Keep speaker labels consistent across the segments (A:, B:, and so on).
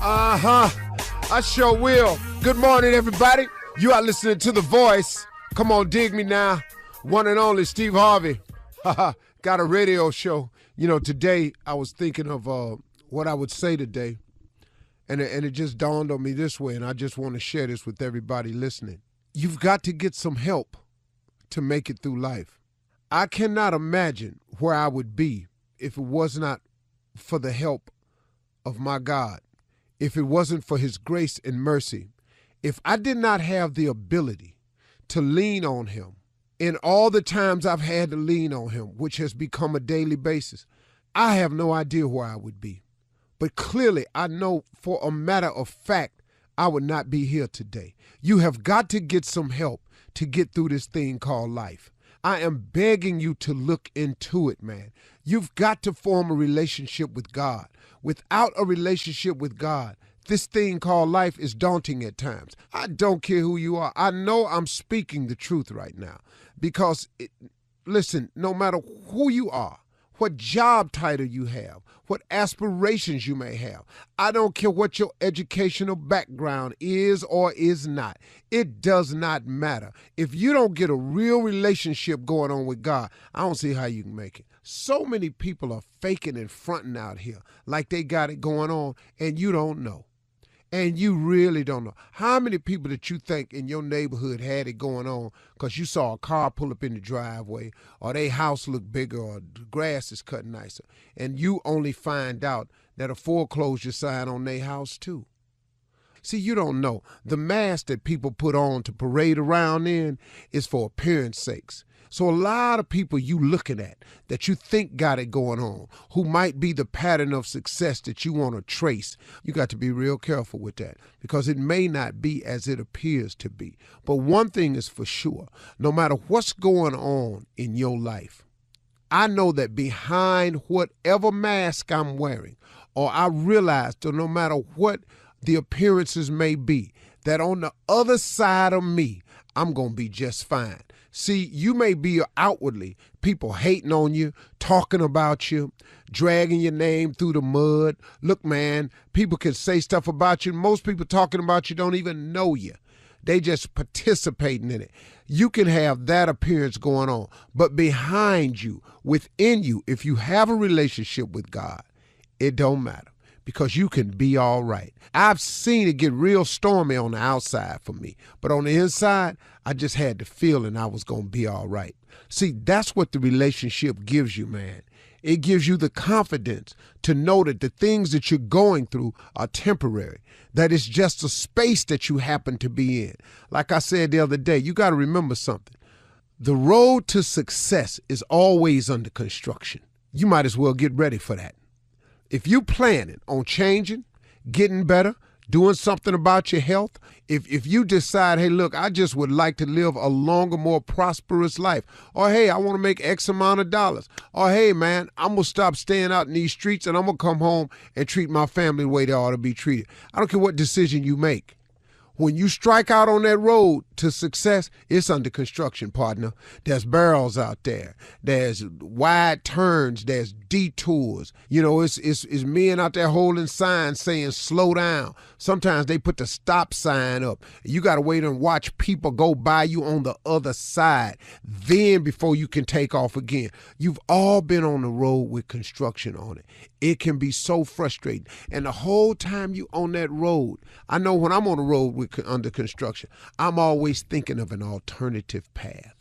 A: I sure will. Good morning, everybody. You are listening to The Voice. Come on, dig me now. One and only Steve Harvey. Got a radio show. You know, today I was thinking of what I would say today, and it just dawned on me this way, and I just want to share this with everybody listening. You've got to get some help to make it through life. I cannot imagine where I would be if it was not for the help of my God, if it wasn't for his grace and mercy, if I did not have the ability to lean on him in all the times I've had to lean on him, which has become a daily basis, I have no idea where I would be. But clearly, I know for a matter of fact, I would not be here today. You have got to get some help to get through this thing called life. I am begging you to look into it, man. You've got to form a relationship with God. Without a relationship with God, this thing called life is daunting at times. I don't care who you are. I know I'm speaking the truth right now because, listen, no matter who you are, what job title you have, what aspirations you may have, I don't care what your educational background is or is not. It does not matter. If you don't get a real relationship going on with God, I don't see how you can make it. So many people are faking and fronting out here like they got it going on, and you don't know. And you really don't know. How many people that you think in your neighborhood had it going on because you saw a car pull up in the driveway, or their house look bigger, or the grass is cut nicer, and you only find out that a foreclosure sign on their house too? See, you don't know. The mask that people put on to parade around in is for appearance sakes. So a lot of people you looking at that you think got it going on, who might be the pattern of success that you want to trace, you got to be real careful with that because it may not be as it appears to be. But one thing is for sure, no matter what's going on in your life, I know that behind whatever mask I'm wearing, or I realize that no matter what the appearances may be, that on the other side of me, I'm going to be just fine. See, you may be outwardly people hating on you, talking about you, dragging your name through the mud. Look, man, people can say stuff about you. Most people talking about you don't even know you. They just participating in it. You can have that appearance going on, but behind you, within you, if you have a relationship with God, it don't matter. Because you can be all right. I've seen it get real stormy on the outside for me, but on the inside, I just had the feeling I was going to be all right. See, that's what the relationship gives you, man. It gives you the confidence to know that the things that you're going through are temporary, that it's just a space that you happen to be in. Like I said the other day, you got to remember something. The road to success is always under construction. You might as well get ready for that. If you're planning on changing, getting better, doing something about your health, if you decide, hey, look, I just would like to live a longer, more prosperous life, or hey, I want to make X amount of dollars, or hey, man, I'm going to stop staying out in these streets and I'm going to come home and treat my family the way they ought to be treated. I don't care what decision you make. When you strike out on that road to success, it's under construction, partner. There's barrels out there. There's wide turns. There's detours. You know, it's men out there holding signs saying slow down. Sometimes they put the stop sign up. You got to wait and watch people go by you on the other side. Then before you can take off again. You've all been on the road with construction on it. It can be so frustrating. And the whole time you on that road, I know when I'm on the road under construction, I'm always thinking of an alternative path.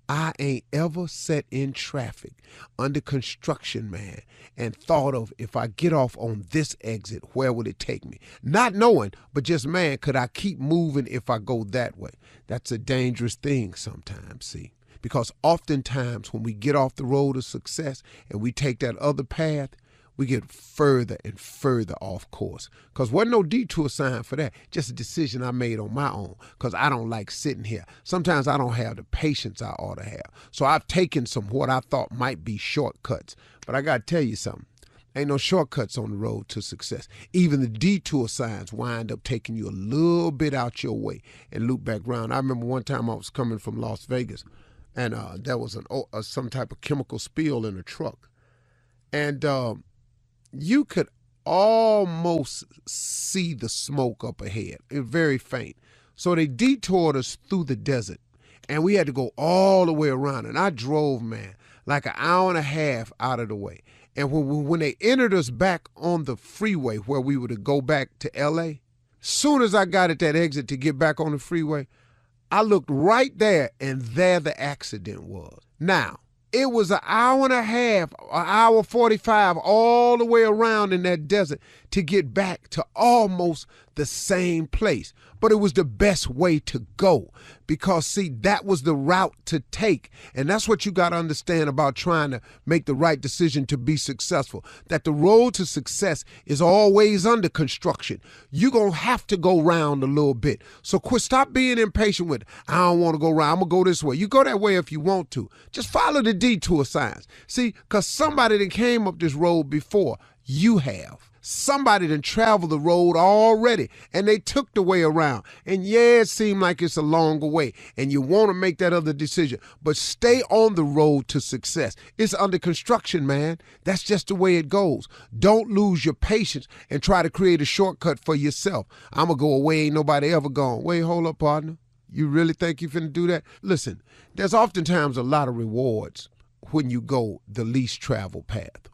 A: I ain't ever sat in traffic under construction, man, and thought of if I get off on this exit, where would it take me? Not knowing, but just, man, could I keep moving if I go that way? That's a dangerous thing sometimes, see. Because oftentimes when we get off the road of success and we take that other path, we get further and further off course. Because wasn't no detour sign for that. Just a decision I made on my own because I don't like sitting here. Sometimes I don't have the patience I ought to have. So I've taken some what I thought might be shortcuts. But I got to tell you something. Ain't no shortcuts on the road to success. Even the detour signs wind up taking you a little bit out your way and loop back around. I remember one time I was coming from Las Vegas and there was some type of chemical spill in a truck. And you could almost see the smoke up ahead. It was very faint. So they detoured us through the desert, and we had to go all the way around. And I drove, man, like an hour and a half out of the way. And when they entered us back on the freeway where we were to go back to L.A., soon as I got at that exit to get back on the freeway, I looked right there, and there the accident was. Now, it was an hour and a half, an hour 45, all the way around in that desert to get back to almost the same place. But it was the best way to go because, see, that was the route to take. And that's what you got to understand about trying to make the right decision to be successful, that the road to success is always under construction. You're going to have to go round a little bit. So stop being impatient with, I don't want to go round. I'm going to go this way. You go that way if you want to. Just follow the detour signs. See, because somebody that came up this road before, you have. Somebody done traveled the road already, and they took the way around. And yeah, it seemed like it's a longer way, and you want to make that other decision. But stay on the road to success. It's under construction, man. That's just the way it goes. Don't lose your patience and try to create a shortcut for yourself. I'm going to go away, ain't nobody ever gone. Wait, hold up, partner. You really think you finna do that? Listen, there's oftentimes a lot of rewards when you go the least traveled path.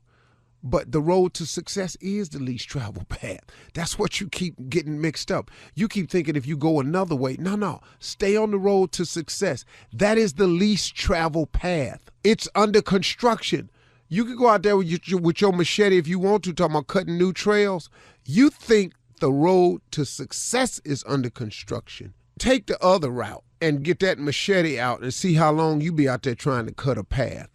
A: But the road to success is the least traveled path. That's what you keep getting mixed up. You keep thinking if you go another way. No. Stay on the road to success. That is the least traveled path. It's under construction. You can go out there with your machete if you want to, talking about cutting new trails. You think the road to success is under construction. Take the other route and get that machete out and see how long you be out there trying to cut a path.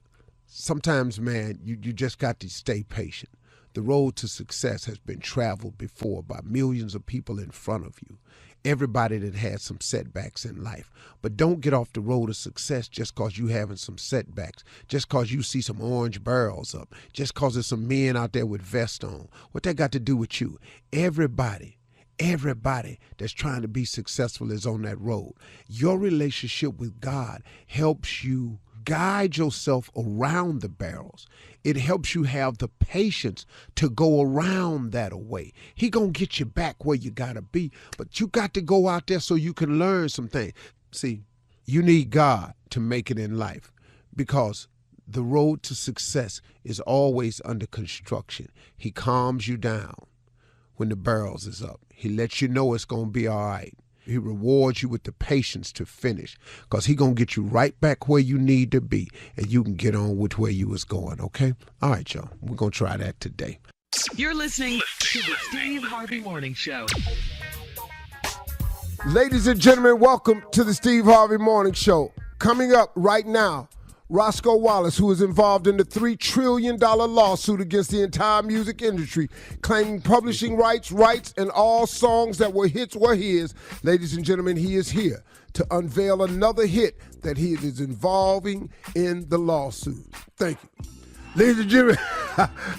A: Sometimes, man, you just got to stay patient. The road to success has been traveled before by millions of people in front of you. Everybody that had some setbacks in life. But don't get off the road to success just because you having some setbacks, just because you see some orange barrels up, just because there's some men out there with vests on. What that got to do with you? Everybody that's trying to be successful is on that road. Your relationship with God helps you guide yourself around the barrels. It helps you have the patience to go around that way. He gonna get you back where you gotta be, but you got to go out there so you can learn some things. See, you need God to make it in life because the road to success is always under construction. He calms you down when the barrels is up. He lets you know it's gonna be all right. He rewards you with the patience to finish because he going to get you right back where you need to be and you can get on with where you was going, okay? All right, y'all. We're going to try that today.
B: You're listening to the Steve Harvey Morning Show.
A: Ladies and gentlemen, welcome to the Steve Harvey Morning Show. Coming up right now, Roscoe Wallace, who is involved in the $3 trillion lawsuit against the entire music industry, claiming publishing rights, and all songs that were hits were his. Ladies and gentlemen, he is here to unveil another hit that he is involving in the lawsuit. Thank you. Ladies and gentlemen,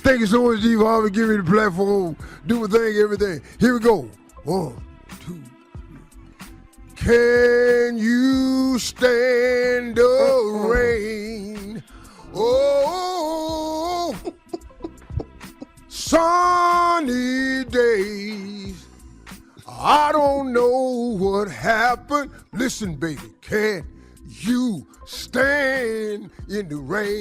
A: thank you so much, Steve Harvey. Give me the platform, do my thing, everything. Here we go. 1, 2. Can you stand the rain? Oh, sunny days. I don't know what happened. Listen, baby, can you stand in the rain?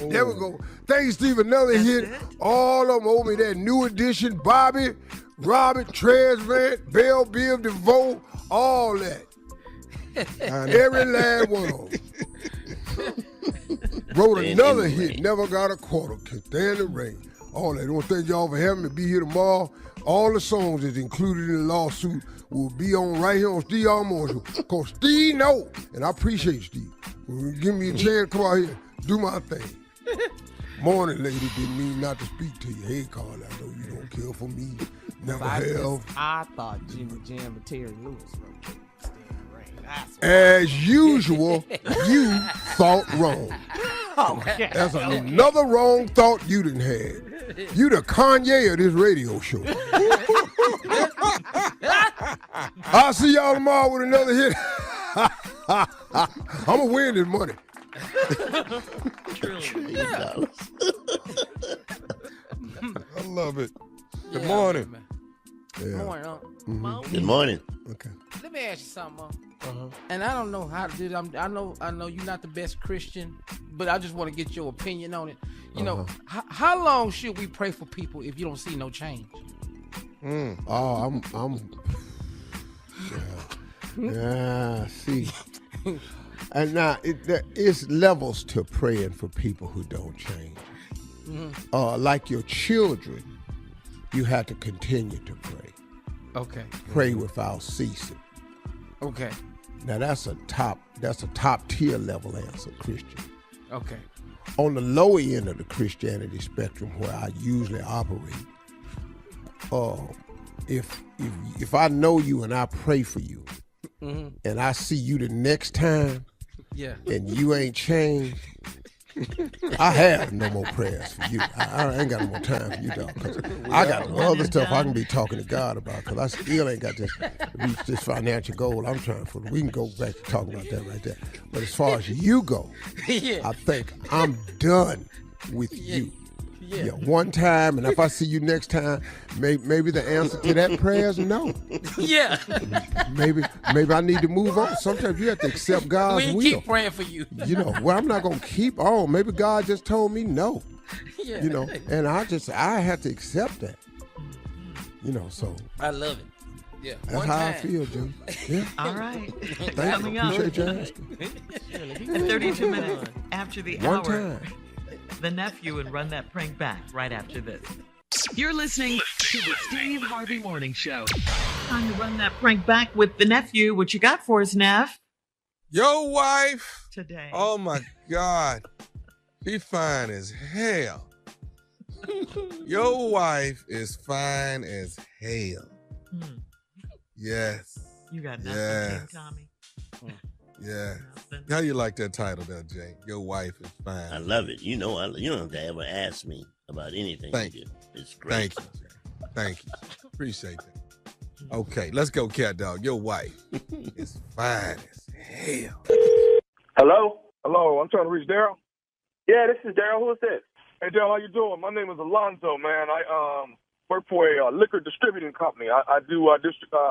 A: There we go. Thanks, Steve. Another hit. All of them over there. New Edition, Bobby, Robert, Trezvant, Belle Biv DeVoe, all that. And every last one of them. Wrote another hit, never got a quarter, can stand the rain. All that. I want to thank y'all for having me be here tomorrow. All the songs that's included in the lawsuit will be on right here on Steve Harvey Morning Show. Because Steve knows, and I appreciate Steve. Give me a chance to come out here, do my thing. Morning, lady, didn't mean not to speak to you. Hey, Carl, I know you don't care for me. Never have.
C: I thought Jimmy Jam and Terry Lewis wrote Stand in the Rain.
A: As usual, you thought wrong.
C: Okay.
A: That's another wrong thought you done had. You the Kanye of this radio show. I'll see y'all tomorrow with another hit. I'm going to win this money.
D: $1 trillion.
A: I love it. Good
C: Yeah,
A: morning.
C: man.
A: Yeah.
C: Good morning, Unc.
D: Good morning.
A: Okay.
C: Let me ask you something, Unc. And I don't know how to do it. I know you're not the best Christian, but I just want to get your opinion on it. You know, how long should we pray for people if you don't see no change?
A: Oh, I'm. Yeah. See, and now there is levels to praying for people who don't change. Like your children, you have to continue to pray.
C: Okay.
A: Pray without ceasing.
C: Okay.
A: Now that's a top tier level answer, Christian.
C: Okay.
A: On the lower end of the Christianity spectrum, where I usually operate, if I know you and I pray for you, and I see you the next time, and you ain't changed, I have no more prayers for you. I ain't got no more time for you, dog. Cause I got other stuff I can be talking to God about. Cause I still ain't got this reach this financial goal I'm trying for. We can go back to talking about that right there. But as far as you go, I think I'm done with you. Yeah, one time, and if I see you next time, maybe the answer to that prayer is no.
C: Yeah.
A: Maybe I need to move on. Sometimes you have to accept God's will.
C: We keep praying for you.
A: You know, well, I'm not gonna keep on. Maybe God just told me no.
C: Yeah.
A: You know, and I have to accept that. You know, so
C: I love it. Yeah.
A: that's how I feel, Jim. Yeah.
D: All right.
A: Thank
D: Coming
A: you.
D: up
A: Appreciate you asking.
D: at 32 minutes after the
A: One
D: hour.
A: time.
D: The nephew and Run That Prank Back right after this.
B: You're listening to the Steve Harvey Morning Show.
D: Time to run that prank back with the nephew. What you got for us, Neff?
E: Your wife,
D: Today.
E: oh my God, she fine as hell. Your wife is fine as hell. Yes.
D: You got nothing,
E: Yes.
D: King Tommy?
E: Yeah.
D: Nothing.
E: How you like that title there, Jay? Your wife is fine.
F: I love it. You know, you don't have to ever ask me about anything.
E: Thank
F: you.
E: you.
F: Do. It's great.
E: Thank you, Jay. Thank you. Appreciate that. Okay, let's go, cat dog. Your wife is fine as hell.
G: Hello? Hello, I'm trying to reach Daryl. Yeah, this is Daryl. Who is this? Hey, Daryl, how you doing? My name is Alonzo, man. I work for a liquor distributing company. I do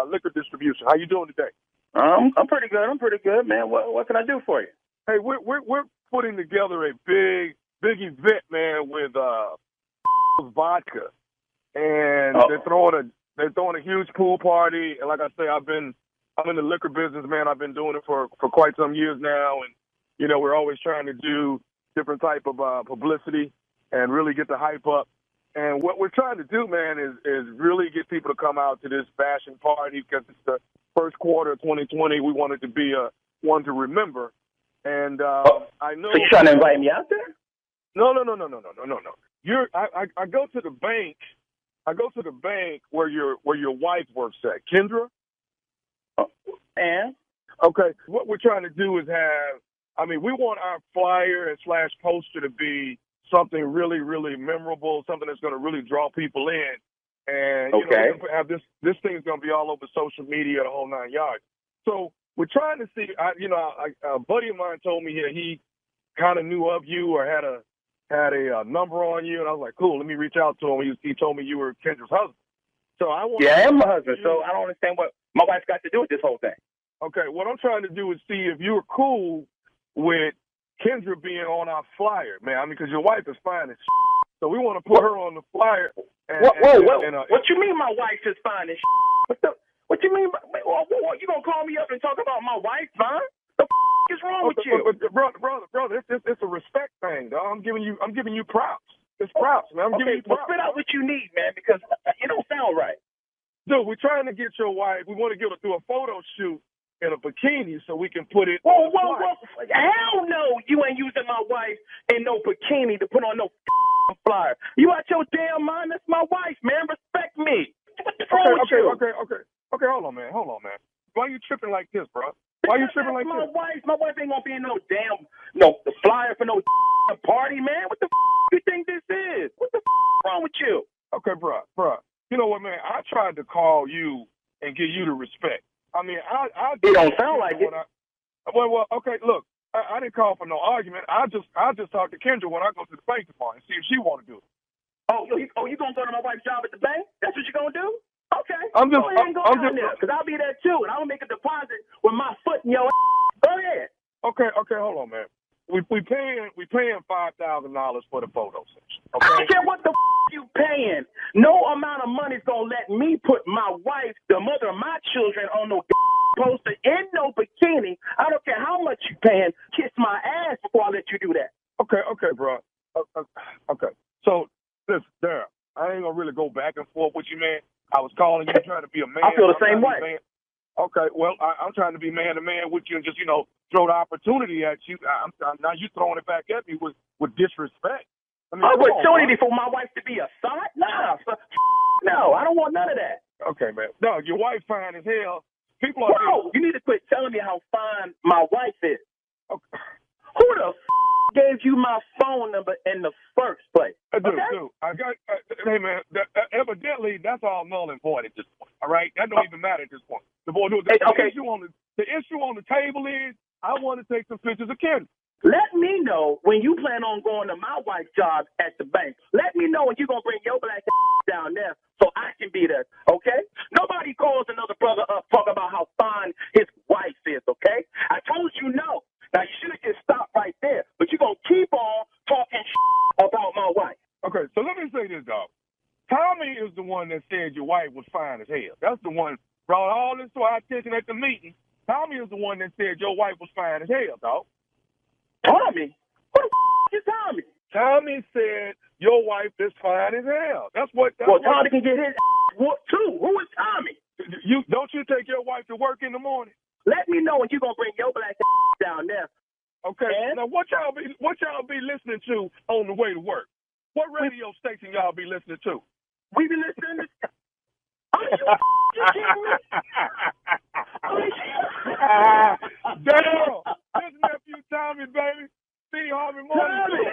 G: liquor distribution. How you doing today? I'm pretty good. I'm pretty good, man. What can I do for you? Hey, we're putting together a big event, man, with vodka, and they're throwing a huge pool party. And like I say, I'm in the liquor business, man. I've been doing it for quite some years now, and you know, we're always trying to do different type of publicity and really get the hype up. And what we're trying to do, man, is really get people to come out to this fashion party because it's the first quarter of 2020. We want it to be one to remember. And I know. So you're trying to invite me out there? No. I go to the bank. I go to the bank where your wife works at, Kendra. And okay, what we're trying to do is we want our flyer and / poster to be something really, really memorable, something that's going to really draw people in. And you know, have this thing is going to be all over social media, the whole 9 yards. So we're trying to see. A buddy of mine told me he kind of knew of you or had a number on you, and I was like, cool. Let me reach out to him. He told me you were Kendra's husband. So I want. Yeah, I am my husband. So I don't understand what my wife's got to do with this whole thing. Okay, what I'm trying to do is see if you're cool with Kendra being on our flyer, man. Because your wife is fine as shit. So we want to put her on the flyer. What you mean my wife is fine as shit? What you mean? You gonna call me up and talk about my wife, huh? The is wrong with you? Brother, it's a respect thing, dog. I'm giving you props. It's props, man. I'm giving you props. Spit out what you need, man, because you don't sound right. Dude, we're trying to get your wife. We want to get her through a photo shoot in a bikini so we can put it. Whoa. Hell no, you ain't using my wife in no bikini to put on no flyer. You out your damn mind? That's my wife, man. Respect me. What's wrong with you? Okay, hold on, man. Why you tripping like this, bro? Why you tripping like this? My wife ain't gonna be in the flyer for no party, man. What the you think this is? What the wrong with you? Okay, bro. You know what, man? I tried to call you and give you the respect. I mean, I it don't sound like it. Well, okay, look. I didn't call for no argument. I just talk to Kendra when I go to the bank tomorrow and see if she want to do it.
H: Oh, you gonna go to my wife's job at the bank? That's what you gonna do? Okay.
G: I'm just,
H: go ahead and go down there, because I'll be there too, and I'm gonna make a deposit with my foot in your ass. Go ahead.
G: Okay, hold on, man. We paying $5,000 for the photo session. Okay?
H: I don't care what the you paying. No amount of money's gonna let me put my wife, the mother of my children, on no poster in no bikini. I don't care how much you paying. Kiss my ass before I let you do that.
G: Okay, bro. Okay. So, listen, Darryl, I ain't gonna really go back and forth with you, man. I was calling you trying to be a man.
H: I feel the same way.
G: Okay, well, I'm trying to be man to man with you and just, throw the opportunity at you. Now you throwing it back at me with disrespect. I mean,
H: opportunity for my wife to be a side? Nah, no, I don't want none of that.
G: Okay, man. No, your wife fine as hell. People are.
H: Bro, you need to quit telling me how fine my wife is.
G: Okay.
H: Who the gave you my phone number in the first place?
G: Dude, I got. Hey, man. Evidently, that's all null and void at this point. All right, that don't even matter at this point. The issue on the table is I want to take some pictures of Kendra.
H: Let me know when you plan on going to my wife's job at the bank. Let me know when you're going to bring your black down there so I can be there, okay? Nobody calls another brother up talking about how fine his wife is, okay? I told you no. Now, you should have just stopped right there, but you're going to keep on talking about my wife.
G: Okay, so let me say this, dog. Tommy is the one that said your wife was fine as hell. That's the one brought all this to our attention at the meeting. Tommy is the one that said your wife was fine as hell, dog.
H: Tommy? Who the is Tommy?
G: Tommy said your wife is fine as hell.
H: Tommy can get his whooped too. Who is Tommy?
G: Don't you take your wife to work in the morning?
H: Let me know when you're gonna bring your black down there.
G: Okay. And? Now what y'all be listening to on the way to work? What radio station y'all be listening to?
H: We be listening to. Are you kidding me?
G: Darryl, his nephew Tommy, baby. See Harvey morning.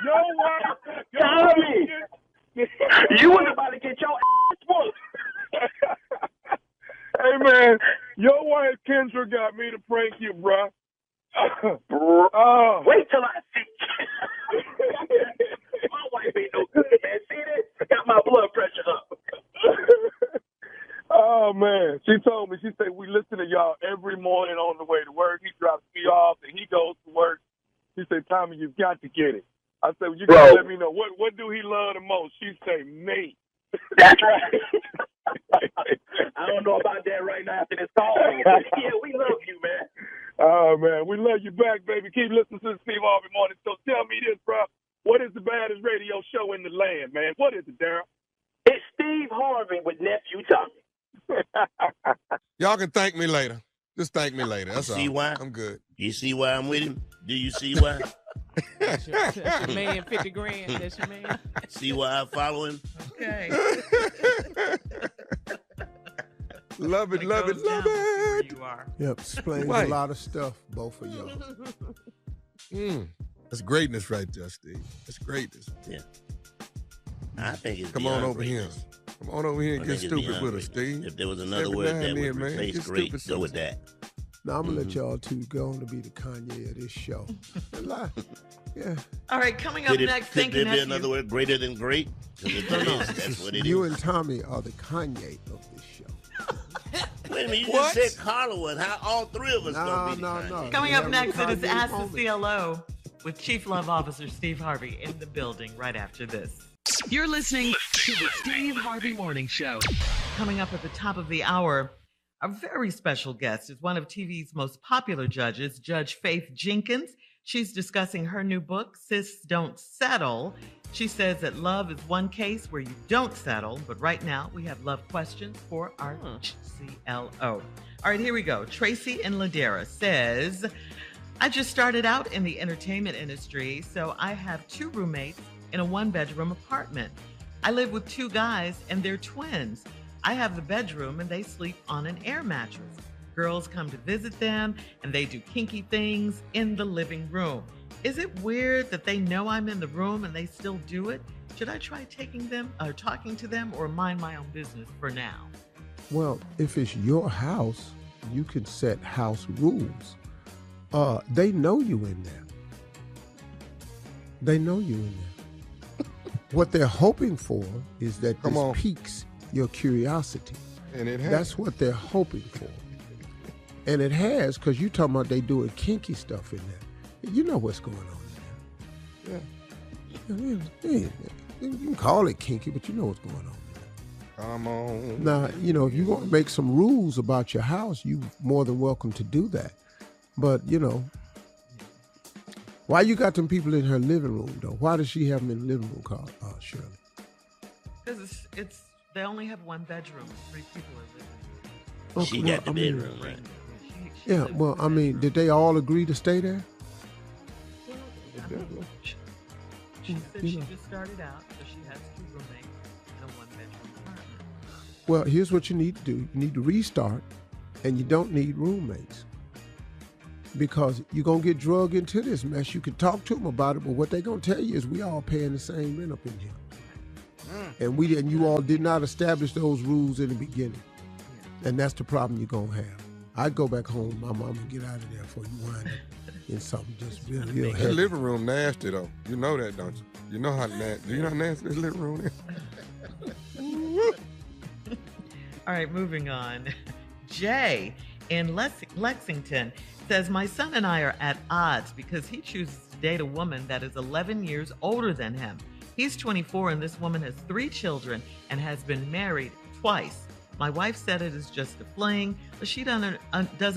G: Your wife.
H: Tommy. You was about to get your ass whooped.
G: Hey, man, your wife Kendra got me to prank you, bruh.
H: Wait till I see. My wife ain't no good, man. See this? Got my blood pressure up.
G: Oh, man. She told me, she said, we listen to y'all every morning on the way to work. He drops me off and he goes to work. She said, Tommy, you've got to get it. I said, well, you got to let me know. What do he love the most? She said, me.
H: That's right. I don't know about that right now after this call. Yeah, we love you, man.
G: Oh, man. We love you back, baby. Keep listening to the Steve Harvey Morning. So tell me this, bro. What is the baddest radio show in the land, man? What is it, Darryl?
H: It's Steve Harvey with nephew Tommy.
E: Y'all can thank me later. Just thank me later. That's all.
F: See why?
E: I'm good.
F: You see why I'm with him? Do you see why?
C: That's your man, 50 grand. That's your man.
F: See why I follow him?
D: Okay.
E: Love it.
D: You are.
A: Yep, explains
E: Right.
A: a lot of stuff, both of y'all.
E: That's greatness right there, Steve. That's greatness.
F: Yeah. I think it's
E: Come on
F: beyond
E: over here.
F: greatness.
E: Come on over here and
F: I
E: get
F: think it's
E: stupid
F: beyond
E: with us,
F: greatness.
E: Steve.
F: If there was another
E: Every
F: word
E: now
F: that
E: and
F: would
E: then, man.
F: replace
E: Get
F: great,
E: stupid
F: go with that.
A: Now, I'm going to let y'all two go on to be the Kanye of this show. Yeah.
D: All right, coming up next,
F: Could there be
D: nephew.
F: another word greater than great? 'Cause if there is, that's what it
A: You
F: is.
A: and Tommy are the Kanye of this show.
F: Wait a minute, you
E: What?
F: just said Hollywood. How all three of us gonna be the Kanye?
A: No.
D: Coming
A: We
D: up
A: have
D: next, it is
A: Kanye
D: Ask the
A: moment.
D: CLO with Chief Love Officer Steve Harvey in the building right after this.
B: You're listening to the Steve Harvey Morning Show.
D: Coming up at the top of the hour, a very special guest is one of TV's most popular judges, Judge Faith Jenkins. She's discussing her new book, Sis Don't Settle. She says that love is one case where you don't settle, but right now we have love questions for our CLO. All right, here we go. Tracy in Ladera says, I just started out in the entertainment industry, so I have 2 roommates in a 1-bedroom apartment. I live with 2 guys and they're twins. I have the bedroom and they sleep on an air mattress. Girls come to visit them and they do kinky things in the living room. Is it weird that they know I'm in the room and they still do it? Should I try talking to them or mind my own business for now?
A: Well, if it's your house, you can set house rules. They know you in there. They know you in there. What they're hoping for is that this piques your curiosity.
E: And it has.
A: That's what they're hoping for. And it has, because you talking about they doing kinky stuff in there. You know what's going on in there. Yeah. You can call it kinky, but you know what's going on.
E: Come on.
A: Now, if you want to make some rules about your house, you more than welcome to do that. But, why you got them people in her living room, though? Why does she have them in the living room, Shirley?
D: Because they only have one bedroom. 3 people are living.
F: She got the bedroom, right?
A: Yeah, well, did they all agree to stay there?
D: She said she just started out, so she has 2 roommates and a 1-bedroom apartment.
A: Well, here's what you need to do. You need to restart, and you don't need roommates. Because you're going to get drugged into this mess. You can talk to them about it, but what they're going to tell you is we all paying the same rent up in here. And you all did not establish those rules in the beginning. And that's the problem you're going to have. I'd go back home, my mama, and get out of there before you wind up in something just real
E: The
A: heavy.
E: living room nasty, though. You know that, don't you? You know how nasty. Do you know how nasty this living room is?
D: All right, moving on. Jay in Lexington says, my son and I are at odds because he chooses to date a woman that is 11 years older than him. He's 24 and this woman has 3 children and has been married twice. My wife said it is just a fling, but she doesn't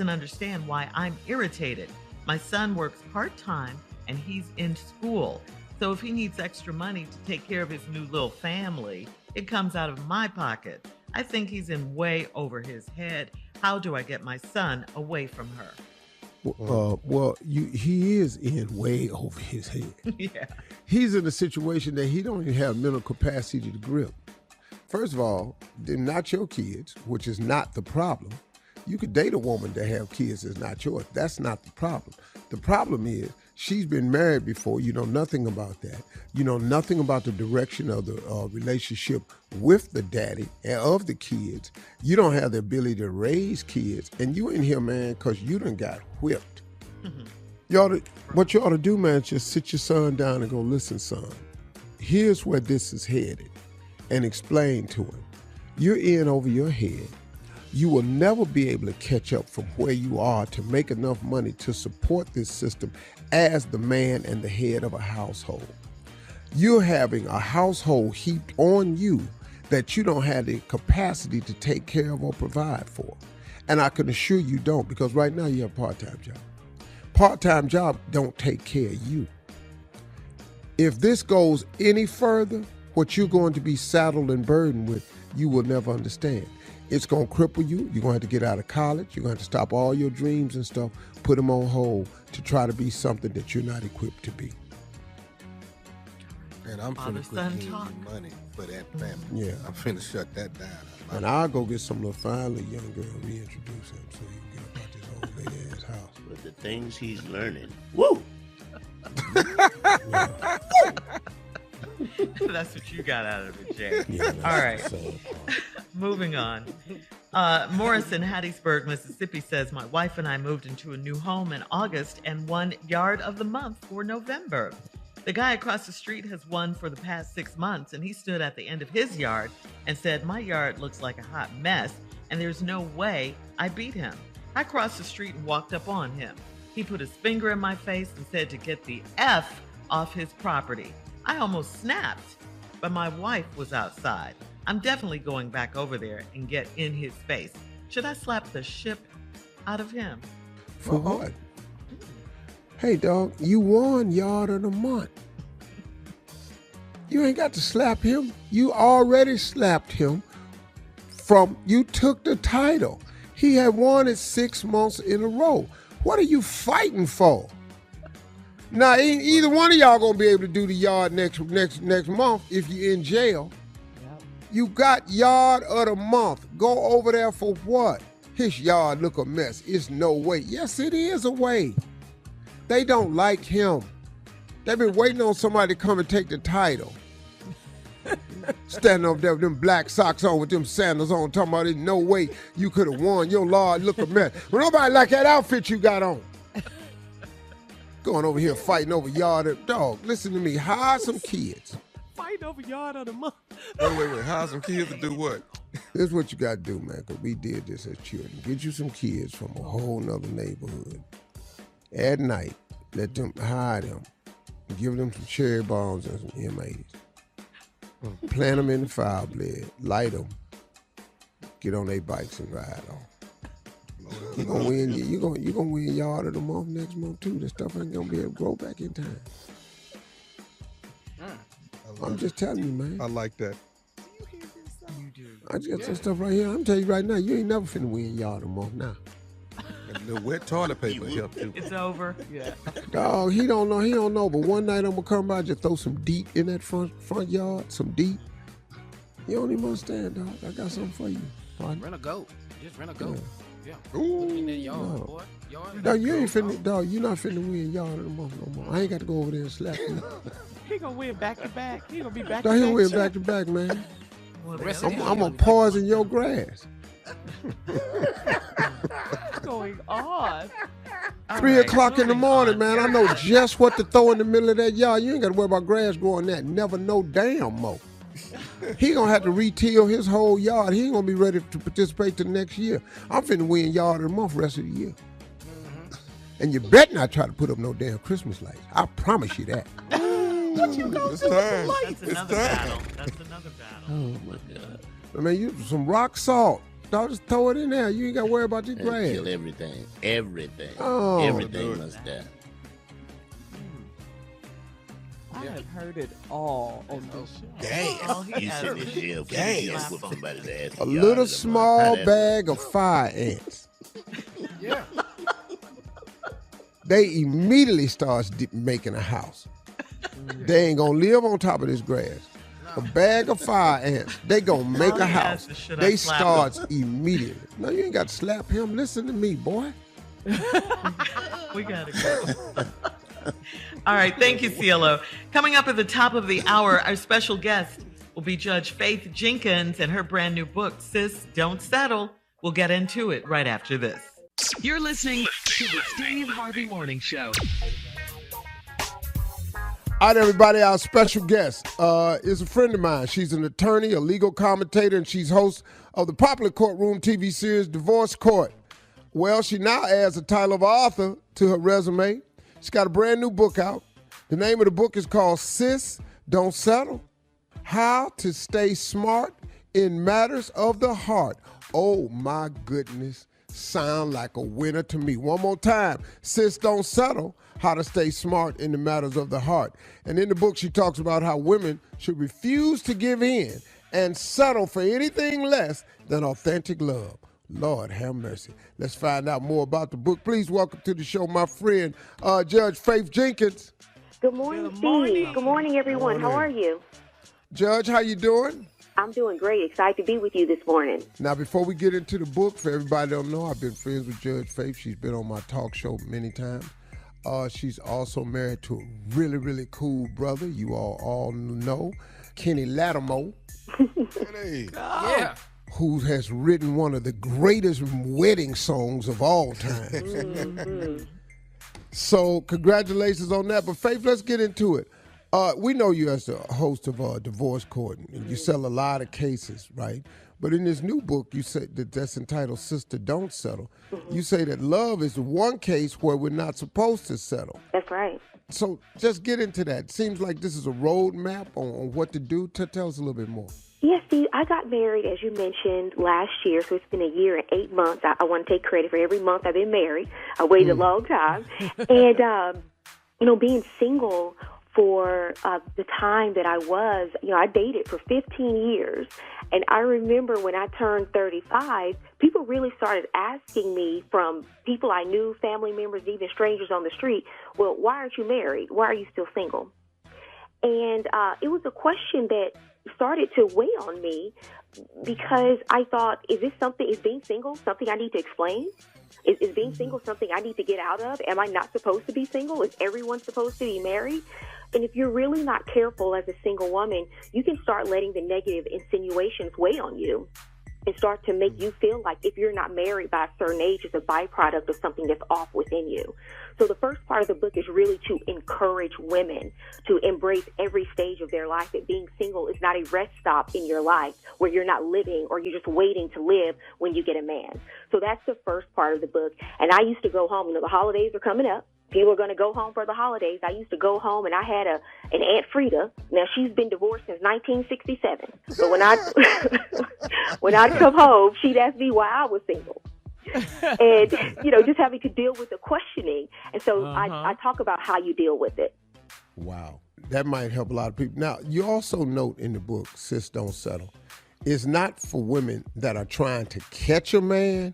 D: understand why I'm irritated. My son works part-time and he's in school. So if he needs extra money to take care of his new little family, it comes out of my pocket. I think he's in way over his head. How do I get my son away from her?
A: He is in way over his head.
D: Yeah.
A: He's in a situation that he don't even have mental capacity to grip. First of all, they're not your kids, which is not the problem. You could date a woman that have kids that's not yours. That's not the problem. The problem is she's been married before. You know nothing about that. You know nothing about the direction of the relationship with the daddy and of the kids. You don't have the ability to raise kids. And you in here, man, because you done got whipped. Mm-hmm. What you ought to do, man, is just sit your son down and go, listen, son, here's where this is headed. And explain to him, you're in over your head. You will never be able to catch up from where you are to make enough money to support this system as the man and the head of a household. You're having a household heaped on you that you don't have the capacity to take care of or provide for. And I can assure you don't, because right now you have a part-time job. Part-time job don't take care of you. If this goes any further, what you're going to be saddled and burdened with, you will never understand. It's going to cripple you. You're going to have to get out of college. You're going to have to stop all your dreams and stuff, put them on hold to try to be something that you're not equipped to be.
E: And I'm finna quit giving you money for that family.
A: Yeah.
E: I'm finna shut that down.
A: And I'll go get some little fine little young girl, reintroduce him so you can get about this old lady ass house.
F: But the things he's learning, woo!
D: That's what you got out of it, Jay.
A: Yeah,
D: all right. Moving on. Morris in Hattiesburg, Mississippi says, my wife and I moved into a new home in August and won Yard of the Month for November. The guy across the street has won for the past 6 months, and he stood at the end of his yard and said, my yard looks like a hot mess, and there's no way I beat him. I crossed the street and walked up on him. He put his finger in my face and said to get the F off his property. I almost snapped, but my wife was outside. I'm definitely going back over there and get in his face. Should I slap the shit out of him?
A: For what? Hey, dog, you won Yard of the Month. You ain't got to slap him. You already slapped him you took the title. He had won it 6 months in a row. What are you fighting for? Now, either one of y'all gonna be able to do the yard next month if you're in jail. Yep. You got Yard of the Month. Go over there for what? His yard look a mess. It's no way. Yes, it is a way. They don't like him. They've been waiting on somebody to come and take the title. Standing over there with them black socks on with them sandals on, talking about there's no way you could have won. Your yard look a mess. Well, nobody like that outfit you got on. Going over here fighting over yard. Dog, listen to me. Hire some kids.
I: Fight over yard of the month.
E: Wait. Hire some kids to do what?
A: This is what you got to do, man, because we did this as children. Get you some kids from a whole nother neighborhood. At night, let them hide them. Give them some cherry bombs and some M8s. Plant them in the fire blade. Light them. Get on their bikes and ride off. You're gonna win. You're gonna win yard of the month next month too. This stuff ain't gonna be able to grow back in time. I'm just telling you, man.
E: I like that.
I: You do.
A: I just got some stuff right here. I'm telling you right now, you ain't never finna win yard of the month now.
E: And the wet toilet paper help too.
D: It's over.
I: Yeah.
A: Dog, he don't know. But one night I'm gonna come by, just throw some deep in that front yard, some deep. You don't even understand, dog. I got something for you. Partner.
C: Rent a goat. Just rent a goat. Yeah.
E: Ooh.
C: Put it in that yard,
A: No.
C: boy. Yard.
A: Dog, you ain't finna, dog. You not finna win yard of the month no more. I ain't got to go over there and slap you.
I: He gonna win back to back. He gonna be back
A: Dog,
I: to
A: he'll
I: back.
A: win back to back, man.
D: Well,
C: Rest
D: really?
C: of
A: I'm gonna poison your grass.
I: What's going on?
A: 3 o'clock in the morning, man. I know just what to throw in the middle of that yard. You ain't got to worry about grass growing that. Never no damn mo. He gonna have to retill his whole yard. He ain't gonna be ready to participate till next year. I'm finna win yard of the month rest of the year. And you better not try to put up no damn Christmas lights. I promise you that.
E: It's time.
D: That's another battle. That's another battle.
F: Oh my God.
A: I mean, you some rock salt. Dog, just throw it in there. You ain't got to worry about this
F: That'll
A: grass.
F: kill everything. Everything.
A: Oh,
F: Everything
E: dude.
F: must die.
I: I have heard it all on this show.
D: Well, he
F: You
D: has
F: sit this year,
D: gas.
F: whoop somebody's ass.
A: a
F: in the yard
A: little
F: of the
A: small
F: month. How that
A: bag of fire ants.
C: Yeah.
A: They immediately starts making a house. They ain't gonna live on top of this grass. A bag of fire ants. They gonna make
D: All
A: a
D: he
A: house.
D: asks is, should I
A: They
D: slap
A: starts immediately. No, you ain't got to slap him. Listen to me, boy.
D: We gotta go. All right, thank you, CeeLo. Coming up at the top of the hour, our special guest will be Judge Faith Jenkins and her brand new book, Sis, Don't Settle. We'll get into it right after this.
B: You're listening to the Steve Harvey Morning Show.
A: All right, everybody, our special guest is a friend of mine. She's an attorney, a legal commentator, and she's host of the popular courtroom TV series Divorce Court. Well, she now adds the title of author to her resume. She's got a brand new book out. The name of the book is called Sis, Don't Settle. How to Stay Smart in Matters of the Heart. Oh, my goodness. Sound like a winner to me. One more time. Sis, Don't Settle. How to Stay Smart in the Matters of the Heart. And in the book, she talks about how women should refuse to give in and settle for anything less than authentic love. Lord have mercy. Let's find out more about the book. Please welcome to the show my friend, Judge Faith Jenkins.
J: Good morning,
I: Good
J: Steve.
I: morning.
J: Good morning, everyone. How are you?
A: Judge, how you doing?
J: I'm doing great. Excited to be with you this morning.
A: Now, before we get into the book, for everybody that don't know, I've been friends with Judge Faith. She's been on my talk show many times. She's also married to a really, really cool brother. You all know, Kenny Lattimore,
E: Hey.
C: Yeah.
A: who has written one of the greatest wedding songs of all time.
J: Mm-hmm.
A: So congratulations on that. But Faith, let's get into it. We know you as the host of Divorce Court, and you sell a lot of cases, right? But in this new book, you say that's entitled Sister Don't Settle. You say that love is the one case where we're not supposed to settle.
J: That's right.
A: So just get into that. Seems like this is a roadmap on what to do. Tell us a little bit more.
J: Yes, Steve, I got married, as you mentioned, last year, so it's been a year and 8 months. I want to take credit for every month I've been married. I waited a long time. And, being single for the time that I was, I dated for 15 years. And I remember when I turned 35, people really started asking me, from people I knew, family members, even strangers on the street, well, why aren't you married? Why are you still single? And it was a question that started to weigh on me, because I thought, is being single something I need to explain? Is being single something I need to get out of? Am I not supposed to be single? Is everyone supposed to be married? And if you're really not careful as a single woman, you can start letting the negative insinuations weigh on you. and start to make you feel like if you're not married by a certain age, it's a byproduct of something that's off within you. So the first part of the book is really to encourage women to embrace every stage of their life, that being single is not a rest stop in your life where you're not living or you're just waiting to live when you get a man. So that's the first part of the book. And I used to go home, the holidays are coming up. People are going to go home for the holidays. I used to go home, and I had an Aunt Frida. Now, she's been divorced since 1967. So when I'd come home, she'd ask me why I was single. And, just having to deal with the questioning. And so I talk about how you deal with it.
A: Wow. That might help a lot of people. Now, you also note in the book, Sis Don't Settle, it's not for women that are trying to catch a man,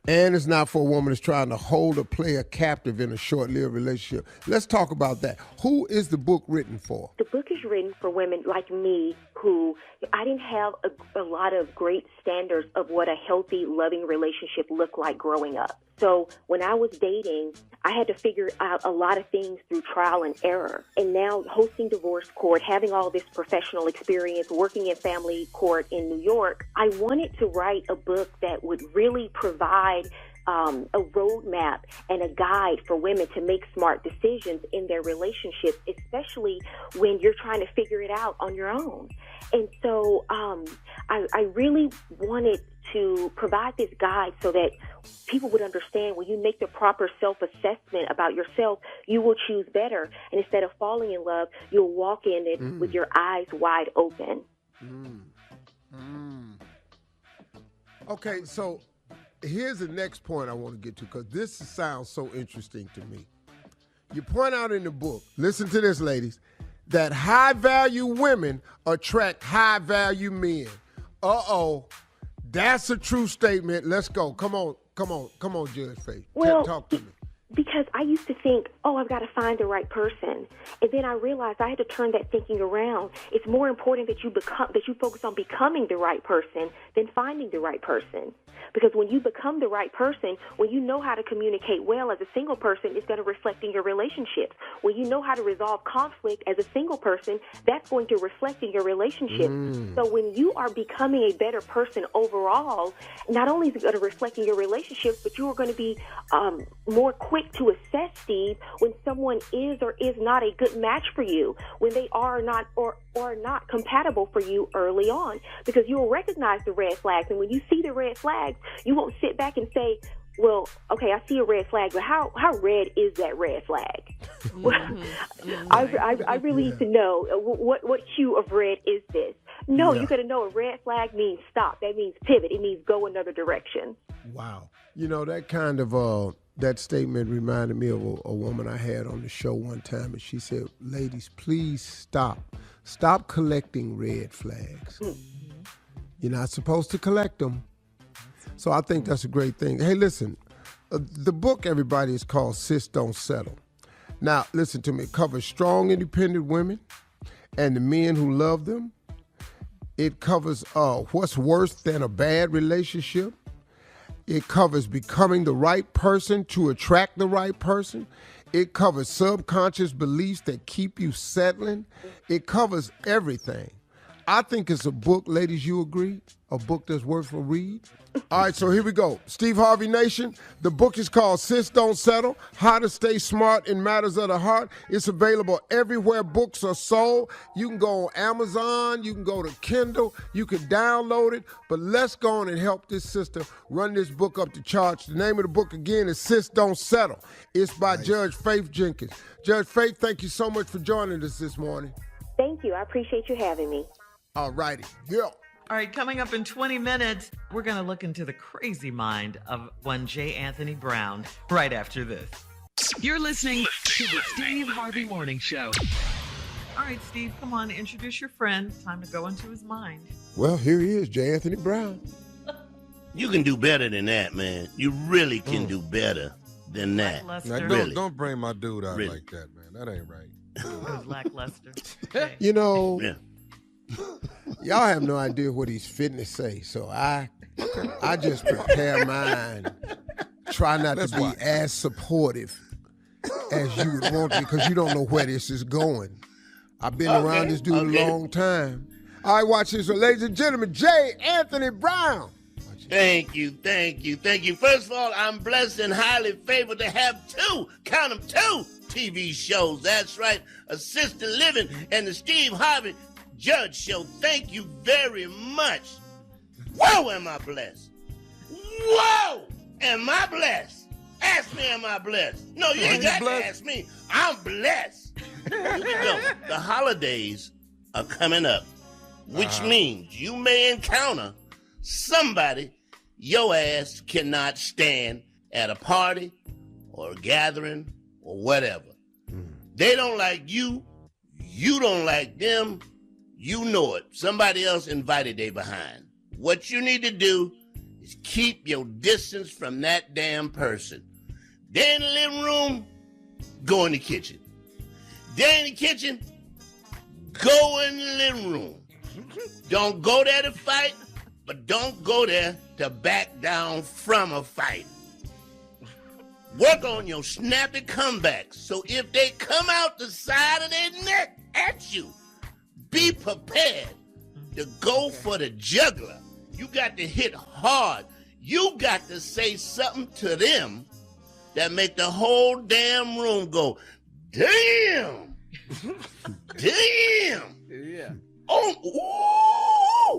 A: and it's not for a woman that's trying to hold a player captive in a short-lived relationship. Let's talk about that. Who is the book written for?
J: The book is written for women like me who I didn't have a lot of great standards of what a healthy, loving relationship looked like growing up. So when I was dating, I had to figure out a lot of things through trial and error. And now hosting divorce court, having all this professional experience, working in family court in New York, I wanted to write a book that would really provide a roadmap and a guide for women to make smart decisions in their relationships, especially when you're trying to figure it out on your own. And so I really wanted to provide this guide so that people would understand when you make the proper self-assessment about yourself, you will choose better. And instead of falling in love, you'll walk in it with your eyes wide open.
A: Okay, so here's the next point I want to get to, because this sounds so interesting to me. You point out in the book, listen to this, ladies, that high-value women attract high-value men. Uh-oh. That's a true statement. Let's go. Come on, Judge Faith.
J: Well,
A: talk to me.
J: Because I used to think, I've got to find the right person. And then I realized I had to turn that thinking around. It's more important that you focus on becoming the right person than finding the right person. Because when you become the right person, when you know how to communicate well as a single person, it's going to reflect in your relationships. When you know how to resolve conflict as a single person, that's going to reflect in your relationship. So when you are becoming a better person overall, not only is it going to reflect in your relationships, but you are going to be more quick to assess, Steve, when someone is or is not a good match for you, when they are not or are not compatible for you early on, because you will recognize the red flags. And when you see the red flags, you won't sit back and say, well, okay, I see a red flag, but how red is that red flag? I really need to know what hue of red is this? No, you got to know a red flag means stop. That means pivot. It means go another direction.
A: Wow. That kind of that statement reminded me of a woman I had on the show one time, and she said, ladies, please stop. Stop collecting red flags. You're not supposed to collect them. So I think that's a great thing. Hey, listen, the book, everybody, is called Sis Don't Settle. Now, listen to me. It covers strong, independent women and the men who love them. It covers what's worse than a bad relationship. It covers becoming the right person to attract the right person. It covers subconscious beliefs that keep you settling. It covers everything. I think it's a book, ladies, you agree? A book that's worth a read? All right, so here we go. Steve Harvey Nation, the book is called Sis Don't Settle, How to Stay Smart in Matters of the Heart. It's available everywhere books are sold. You can go on Amazon, you can go to Kindle, you can download it, but let's go on and help this sister run this book up to charge. The name of the book, again, is Sis Don't Settle. It's by Judge Faith Jenkins. Judge Faith, thank you so much for joining us this morning.
J: Thank you. I appreciate you having me.
A: All righty. Yeah.
D: All right, coming up in 20 minutes, we're going to look into the crazy mind of one J. Anthony Brown right after this.
B: You're listening to the Steve Harvey Morning Show.
D: All right, Steve, come on, introduce your friend. Time to go into his mind.
A: Well, here he is, J. Anthony Brown.
F: You can do better than that, man. You really can do better than that.
E: Now, don't bring my dude out like that, man. That ain't right.
D: It was lackluster.
A: Yeah. Y'all have no idea what he's fitting to say, so I just prepare mine. Try not to be as supportive as you would want to, because you don't know where this is going. I've been around this dude a long time. All right, watch this one. Ladies and gentlemen, J. Anthony Brown.
F: Thank you. First of all, I'm blessed and highly favored to have two TV shows. That's right, Assisted Living and the Steve Harvey Judge Show. Thank you very much. Whoa, am I blessed? Whoa, am I blessed? Ask me, am I blessed? No, you ain't got to ask me. I'm blessed. Here we go. The holidays are coming up, which means you may encounter somebody your ass cannot stand at a party or a gathering or whatever. They don't like you. You don't like them. You know it. Somebody else invited they behind. What you need to do is keep your distance from that damn person. They're in the living room, go in the kitchen. They're in the kitchen, go in the living room. Don't go there to fight, but don't go there to back down from a fight. Work on your snappy comebacks. So if they come out the side of their neck at you, be prepared to go for the jugular. You got to hit hard. You got to say something to them that make the whole damn room go, damn. Damn.
C: Yeah.
F: Oh,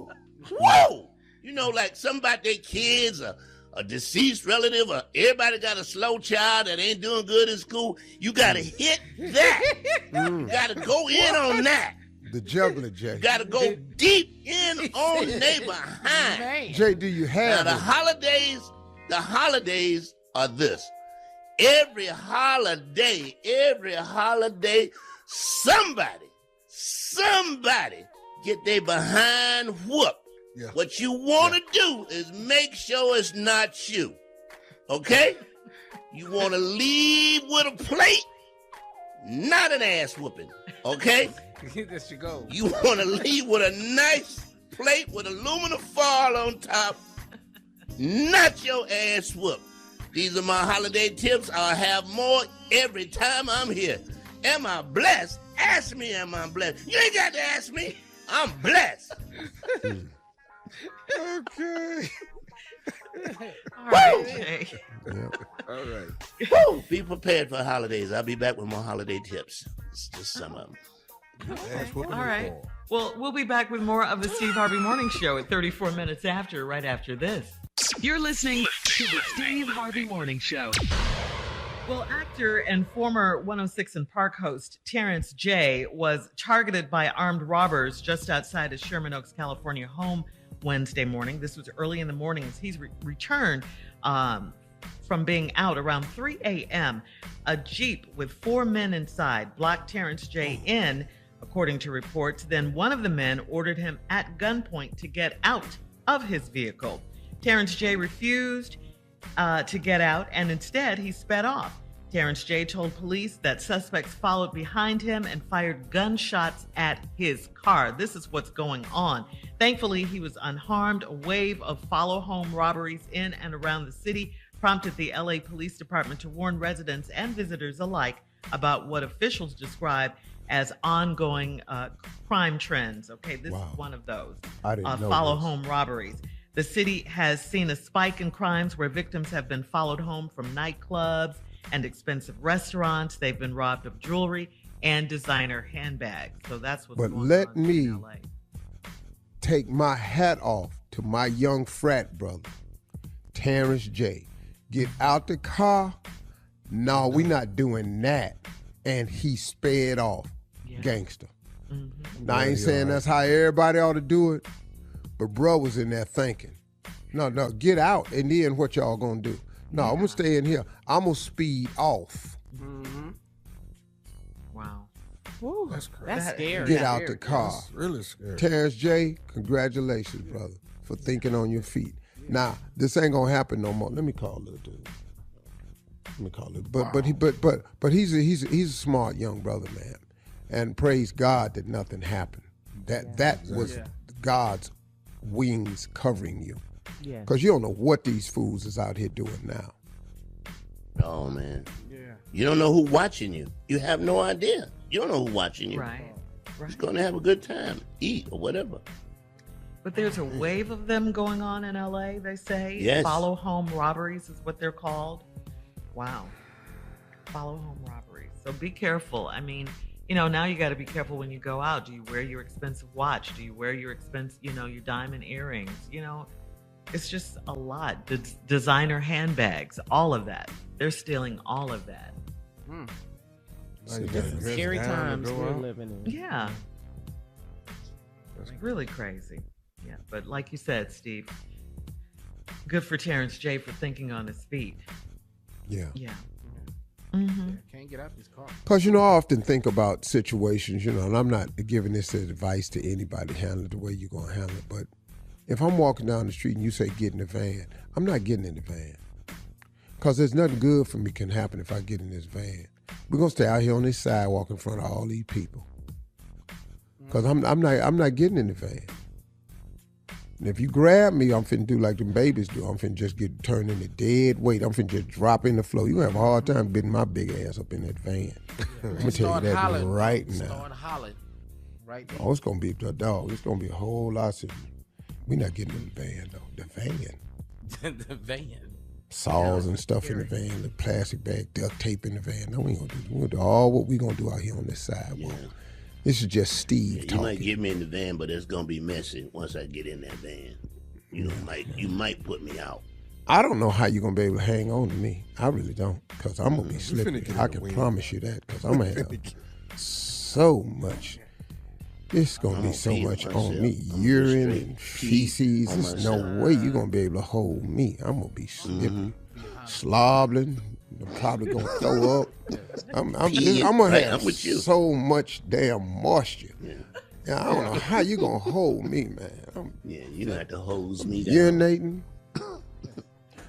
F: ooh, whoa. You know, like somebody, their kids, a deceased relative, or everybody got a slow child that ain't doing good in school. You got to hit that. You got to go in on that.
A: The juggler, Jay.
F: You got to go deep in on their behind.
A: Jay, do you have
F: now,
A: it?
F: The holidays are this. Every holiday, somebody get their behind whooped.
A: Yeah.
F: What you want to do is make sure it's not you. Okay? You want to leave with a plate, not an ass whooping. Okay?
C: There she goes.
F: You want to leave with a nice plate with aluminum foil on top, not your ass whooped. These are my holiday tips. I'll have more every time I'm here. Am I blessed? Ask me, am I blessed? You ain't got to ask me. I'm blessed.
A: Okay.
D: All right, Jay.
A: All right.
F: Woo! Be prepared for holidays. I'll be back with more holiday tips. It's just some of them.
D: All right. Well, we'll be back with more of the Steve Harvey Morning Show at 34 minutes after, right after this.
B: You're listening to the Steve Harvey Morning Show.
D: Well, actor and former 106 and Park host Terrence J was targeted by armed robbers just outside his Sherman Oaks, California home Wednesday morning. This was early in the morning as he's returned from being out around 3 a.m. A Jeep with 4 men inside blocked Terrence J in, according to reports. Then one of the men ordered him at gunpoint to get out of his vehicle. Terrence J refused to get out, and instead he sped off. Terrence J told police that suspects followed behind him and fired gunshots at his car. This is what's going on. Thankfully, he was unharmed. A wave of follow-home robberies in and around the city prompted the LA Police Department to warn residents and visitors alike about what officials describe as ongoing crime trends. Okay, this is one of those.
A: I didn't know
D: follow-home robberies. The city has seen a spike in crimes where victims have been followed home from nightclubs and expensive restaurants. They've been robbed of jewelry and designer handbags. So that's what's going on.
A: But let
D: in
A: me
D: LA.
A: take my hat off to my young frat brother, Terrence J. Get out the car. No, we not doing that. And he sped off.
D: Yeah.
A: Gangster.
D: Mm-hmm.
A: Now, I ain't saying that's how everybody ought to do it, but bro was in there thinking, no, get out, and then what y'all gonna do? No, I'm gonna stay in here. I'm gonna speed off.
C: Mm-hmm.
D: Wow.
C: Woo,
A: That's crazy.
C: That's scary.
A: Get out the car.
E: That's really scary.
A: Terrence J., congratulations, brother, for thinking on your feet. Now, this ain't gonna happen no more. Let me call little dude. Let me call it. But he's a smart young brother, man. And praise God that nothing happened. That was God's wings covering you.
I: Yeah.
A: Because you don't know what these fools is out here doing now.
F: Oh, man.
C: Yeah.
F: You don't know who's watching you. You have no idea. You don't know who's watching you.
D: Right. Right.
F: He's going to have a good time, eat or whatever.
D: But there's a wave of them going on in LA, they say.
F: Yes.
D: Follow home robberies is what they're called. Wow. Follow home robberies. So be careful. I mean, now you got to be careful when you go out. Do you wear your expensive watch? Do you wear your your diamond earrings? It's just a lot. Designer handbags, all of that. They're stealing all of that.
C: Scary times we're living in.
D: Yeah. It's really crazy. Yeah, but like you said, Steve, good for Terrence J for thinking on his feet.
A: Yeah.
D: Yeah.
C: Can't get out this car.
A: Because, I often think about situations, and I'm not giving this advice to anybody, handle it the way you're going to handle it. But if I'm walking down the street and you say get in the van, I'm not getting in the van. Because there's nothing good for me can happen if I get in this van. We're going to stay out here on this sidewalk in front of all these people. Because I'm not getting in the van. And if you grab me, I'm finna do like them babies do. I'm finna just get turned into dead weight. I'm finna just drop in the floor. You have a hard time getting my big ass up in that van. I'm gonna tell you that right now.
C: Start hollering right there.
A: Oh, it's gonna be the dog. It's gonna be a whole lot of. We're not getting in the van though. The van.
C: The van.
A: Saws and stuff in the van. The plastic bag, duct tape in the van. No, we ain't gonna do. We're gonna do all what we gonna do out here on this sidewalk. Yeah. This is just Steve talking.
F: You might get me in the van, but it's gonna be messy once I get in that van. You might put me out.
A: I don't know how you're gonna be able to hang on to me. I really don't, because I'm gonna be slippery. I can promise you that, because I'm gonna have so much. It's gonna be so much on me. Urine and feces. There's no way you're gonna be able to hold me. I'm gonna be slippery, slobbering. I'm probably gonna throw up. I'm gonna have so much damn moisture. Yeah, I don't know how you gonna hold me, man.
F: You gonna have to hose me down.
A: Urinating.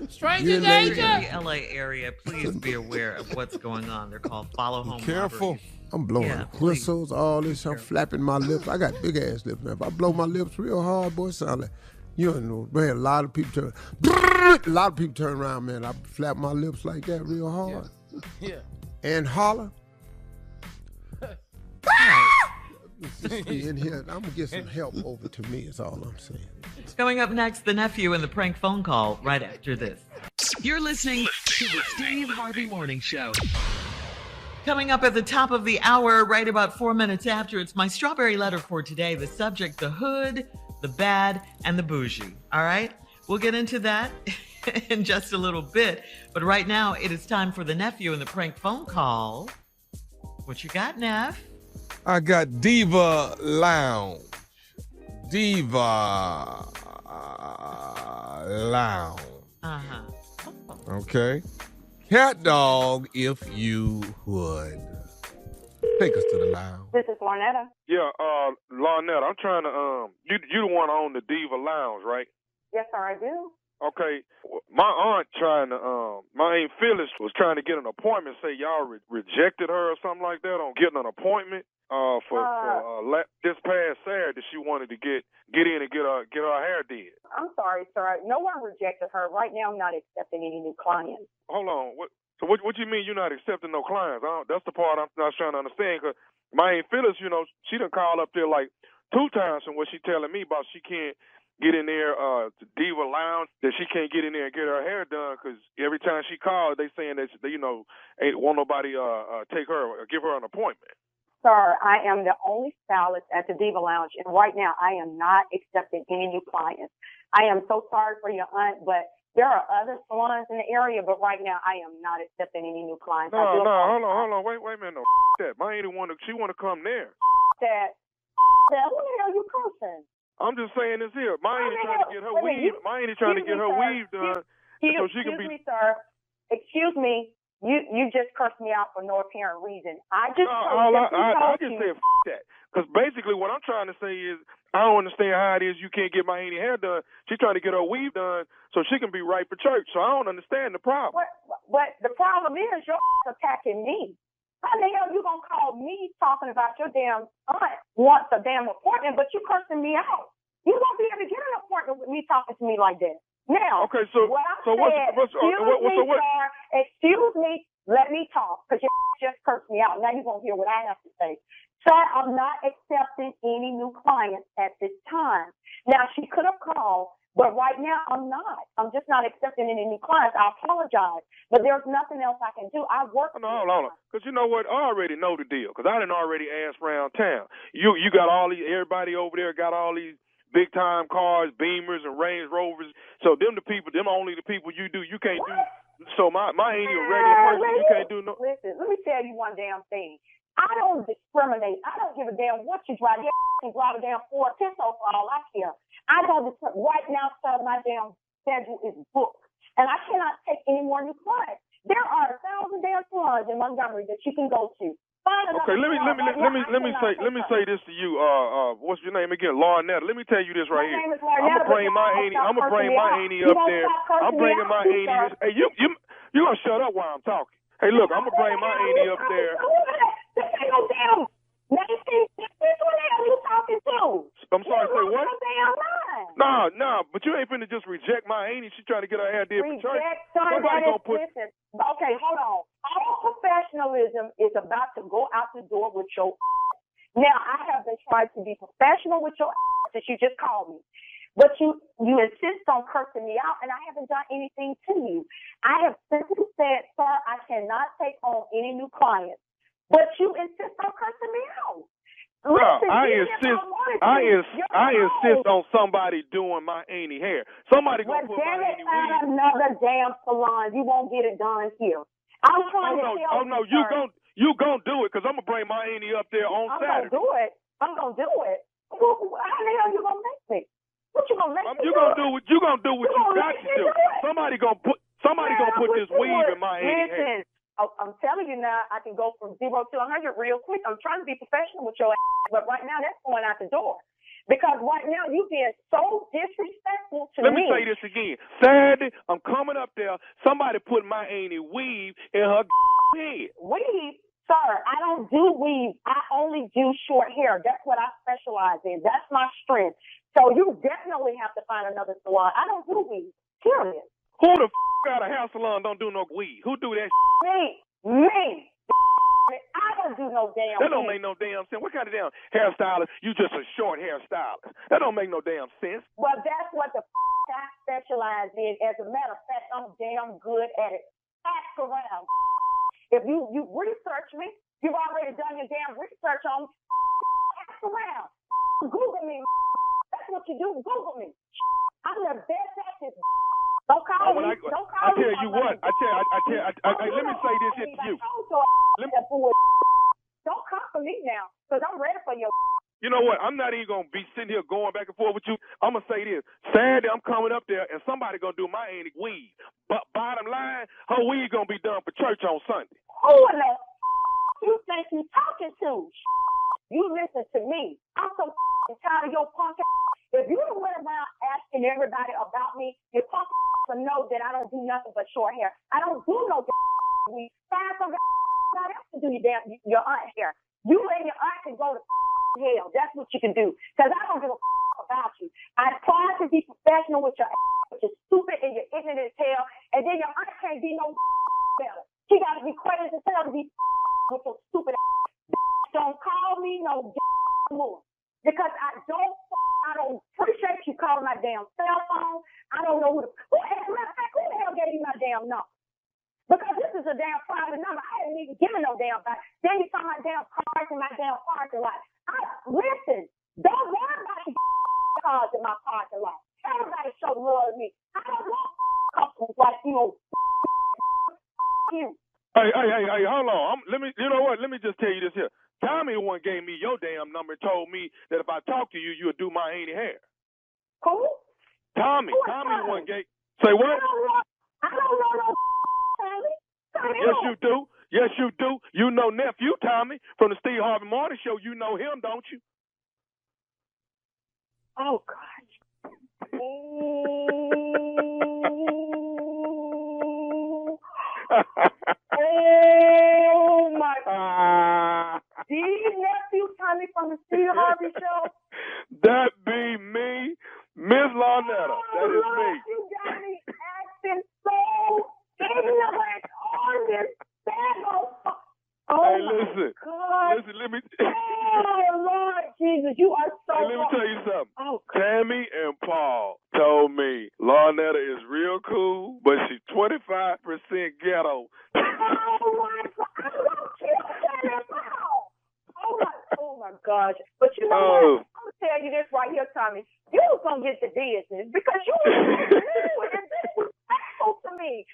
C: Stranger danger.
D: In the LA area, please be aware of what's going on. They're called follow home robberies.
A: I'm blowing whistles, all this. I'm flapping my lips. I got big ass lips, man. If I blow my lips real hard, boy, it sound like, man, a lot of people turn around, man. I flap my lips like that real hard.
C: Yeah.
A: And holler. Just be in here. I'm gonna get some help over to me, is all I'm saying.
D: Coming up next, the nephew and the prank phone call right after this.
B: You're listening to the Steve Harvey Morning Show.
D: Coming up at the top of the hour, right about 4 minutes after, it's my strawberry letter for today. The subject, the hood, the bad, and the bougie. All right? We'll get into that in just a little bit. But right now, it is time for the nephew and the prank phone call. What you got, Neff?
E: I got Diva Lounge. Diva Lounge.
D: Uh-huh.
E: Okay. Cat dog, if you would. Take us to the lounge.
K: This is Lornetta.
G: Yeah, Lornetta, I'm trying to, you the one on the Diva Lounge, right?
K: Yes, sir, I do.
G: Okay, my aunt my Aunt Phyllis was trying to get an appointment, say y'all rejected her or something like that on getting an appointment for this past Saturday. She wanted to get in and get her hair did.
K: I'm sorry, sir. No one rejected her. Right now, I'm not accepting any new clients.
G: Hold on. So what you mean you're not accepting no clients? That's the part I'm not trying to understand, because my Aunt Phyllis, she done called up there like 2 times from what she telling me about she can't get in there to Diva Lounge, that she can't get in there and get her hair done, because every time she calls, they saying that, ain't want nobody take her or give her an appointment.
K: Sir, I am the only stylist at the Diva Lounge, and right now I am not accepting any new clients. I am so sorry for your aunt, but there are other salons in the area, but right now I am not accepting any new clients.
G: No, hold on, wait a minute, no, that. My auntie she want to come there.
K: That, who the hell you cursing?
G: I'm just saying this here. My auntie trying to get her weave. My auntie trying to get her weave done so she can be.
K: Excuse me, sir. Excuse me. You just cursed me out for no apparent reason. I just
G: said that, because basically what I'm trying to say is I don't understand how it is you can't get my auntie hair done. She's trying to get her weave done so she can be right for church. So I don't understand the problem.
K: But the problem is you're attacking me. How the hell you gonna call me talking about your damn aunt wants a damn appointment, but you cursing me out? You won't be able to get an appointment with me talking to me like that. Now,
G: okay, so
K: excuse me, let me talk, because you just cursed me out. Now you're gonna hear what I have to say. Sir, I'm not accepting any new clients at this time. Now, she could have called, but right now I'm not. I'm just not accepting any new clients. I apologize, but there's nothing else I can do. I work.
G: No, hold on. Because you know what? I already know the deal. Because I done already asked around town. You got all these, everybody over there got all these big time cars, Beamers and Range Rovers. So them only the people you do. You can't do. So my ain't a regular person. You can't do no.
K: Listen, let me tell you one damn thing. I don't discriminate. I don't give a damn what you drive. You can drive a damn Ford Pinto for all I care. I don't discriminate. Right now, sir, my damn schedule is booked. And I cannot take any more new clients. There are 1,000 damn salons in Montgomery that you can go to.
G: Okay, let me say this to you. What's your name again? Larnetta. Let me tell you this right here. I'm gonna bring my auntie up there. I'm bringing my auntie. Hey, you gonna shut up while I'm talking? Hey, look, I'm gonna bring my auntie up there.
K: This ain't no damn. You talking to?
G: I'm sorry, say what? No, but you ain't finna just reject my auntie. She's trying to get her hair did for church.
K: Listen. Okay, hold on. All professionalism is about to go out the door with your. Now, I have been trying to be professional with your since you just called me. But you insist on cursing me out, and I haven't done anything to you. I have simply said, sir, I cannot take on any new clients. But you insist on cursing me out. Listen,
G: I insist on somebody doing my auntie hair. Somebody gonna put my auntie weave.
K: At another damn salon. You won't get it done here. I'm trying to tell you.
G: Oh no, you gonna do it because I'm gonna bring my auntie up there on Saturday.
K: I'm gonna do it. How the hell you gonna make me? What you gonna make me?
G: You gonna do what you got to do. Somebody gonna put this weave in my auntie hair.
K: I'm telling you now, I can go from 0 to 100 real quick. I'm trying to be professional with your ass, but right now that's going out the door. Because right now you being so disrespectful to me.
G: Let me say this again. Saturday, I'm coming up there. Somebody put my auntie weave in her head.
K: Weave? Sir, I don't do weave. I only do short hair. That's what I specialize in. That's my strength. So you definitely have to find another salon. I don't do weave. Period.
G: Who the out of hair salon don't do no weave? Who do that?
K: Me. I don't do no damn.
G: That don't make no damn sense. What kind of damn hairstylist? You just a short hairstylist. That don't make no damn sense.
K: Well, that's what I specialize in. As a matter of fact, I'm damn good at it. Ask around. If you research me, you've already done your damn research on me. Ask around. Google me. That's what you do. Google me. I'm the best at this. Don't call me. Don't call me.
G: I tell you what. Let me say this here to you.
K: Don't come for me now, because I'm ready for your.
G: You know what? I'm not even going to be sitting here going back and forth with you. I'm going to say this. Saturday, I'm coming up there, and somebody going to do my auntie weave. But bottom line, her weave going to be done for church on Sunday.
K: Who in the you think you talking to? You listen to me. I'm so tired of your punk. If you went around asking everybody about me, your punk to know that I don't do nothing but short hair. I don't do no weave. Find somebody else to do your aunt hair. You and your aunt can go to hell. That's what you can do. Because I don't give a about you. I try to be professional with your which is stupid and you're ignorant as hell. And then your aunt can't be no better. She got to be crazy as hell to be with your stupid Don't call me no more. Because I don't appreciate you calling my damn cell phone. I don't know who the hell gave you my damn number? Because this is a damn private number. I didn't even give it no damn back. Then you saw my damn cars in my damn parking lot. Listen, don't worry about the cars in my parking lot. Everybody show love to me. I don't want customers like you.
G: Hey, hold on. You know what? Let me just tell you this here. Tommy the one gave me your damn number and told me that if I talk to you, you would do my auntie hair.
K: Who?
G: Tommy the one gave. Say what?
K: I don't know no Tommy.
G: Yes, you do. You know nephew Tommy from the Steve Harvey Morning Show. You know him, don't you?
K: Oh God. Oh my God. These nephew Tommy from the Steve Harvey Show?
G: That be me, Miss Larnetta. That is me.
K: You got me acting so ignorant on this battle. Oh
G: hey, listen.
K: God.
G: Listen, let me.
K: Oh
G: Paul told me Lornetta is real cool, but she's 25% ghetto.
K: Oh my God. Oh my gosh. But you know what? I'm going to tell you this right here, Tommy. You was going to get the business because you was respectful to me.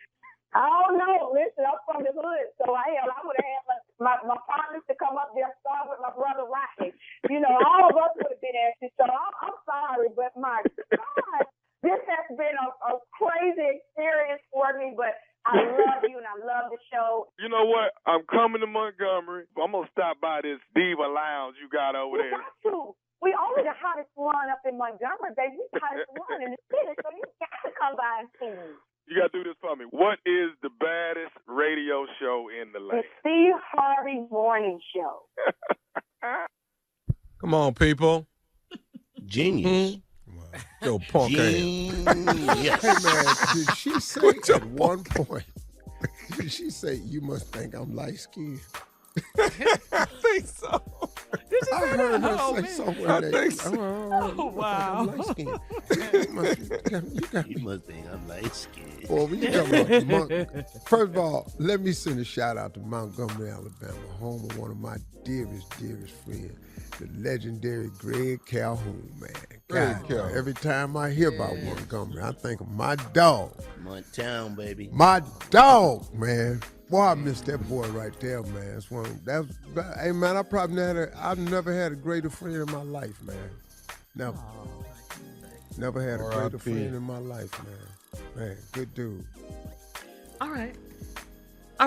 K: I don't know. Listen, I'm from the hood, so I would have had my partners to come up there and start with my brother Rodney. You know, all of us would have been asking. So I'm sorry, but my God, this has been a crazy experience for me, but I love you and I love the show.
G: You know what? I'm coming to Montgomery. I'm going to stop by this Diva Lounge you got over there.
K: Got to. We only the hottest one up in Montgomery, baby. We the hottest one in the city, so you got to come by and see me.
G: You got to do this for me. What is the baddest radio show in the land?
K: The Steve Harvey Morning Show.
E: Come on, people.
F: Genius.
E: Yo, punk ass.
F: Genius.
A: Hey, man, did she say at one point, did she say, you must think I'm light-skinned?
E: I think so.
A: I heard her say somewhere.
E: I think so.
I: Oh, wow.
A: I'm light-skinned.
F: You must think I'm light-skinned.
A: Boy, when you talking about first of all, let me send a shout out to Montgomery, Alabama, home of one of my dearest friends, the legendary Greg Calhoun, man. God,
E: Calhoun.
A: every time I hear about Montgomery, I think of my dog.
F: Monttown, baby.
A: My dog, man. Boy, I miss that boy right there, man. Hey, man, I've never had a greater friend in my life, man. Never. Never had a greater friend in my life, man. Man, good dude.
D: All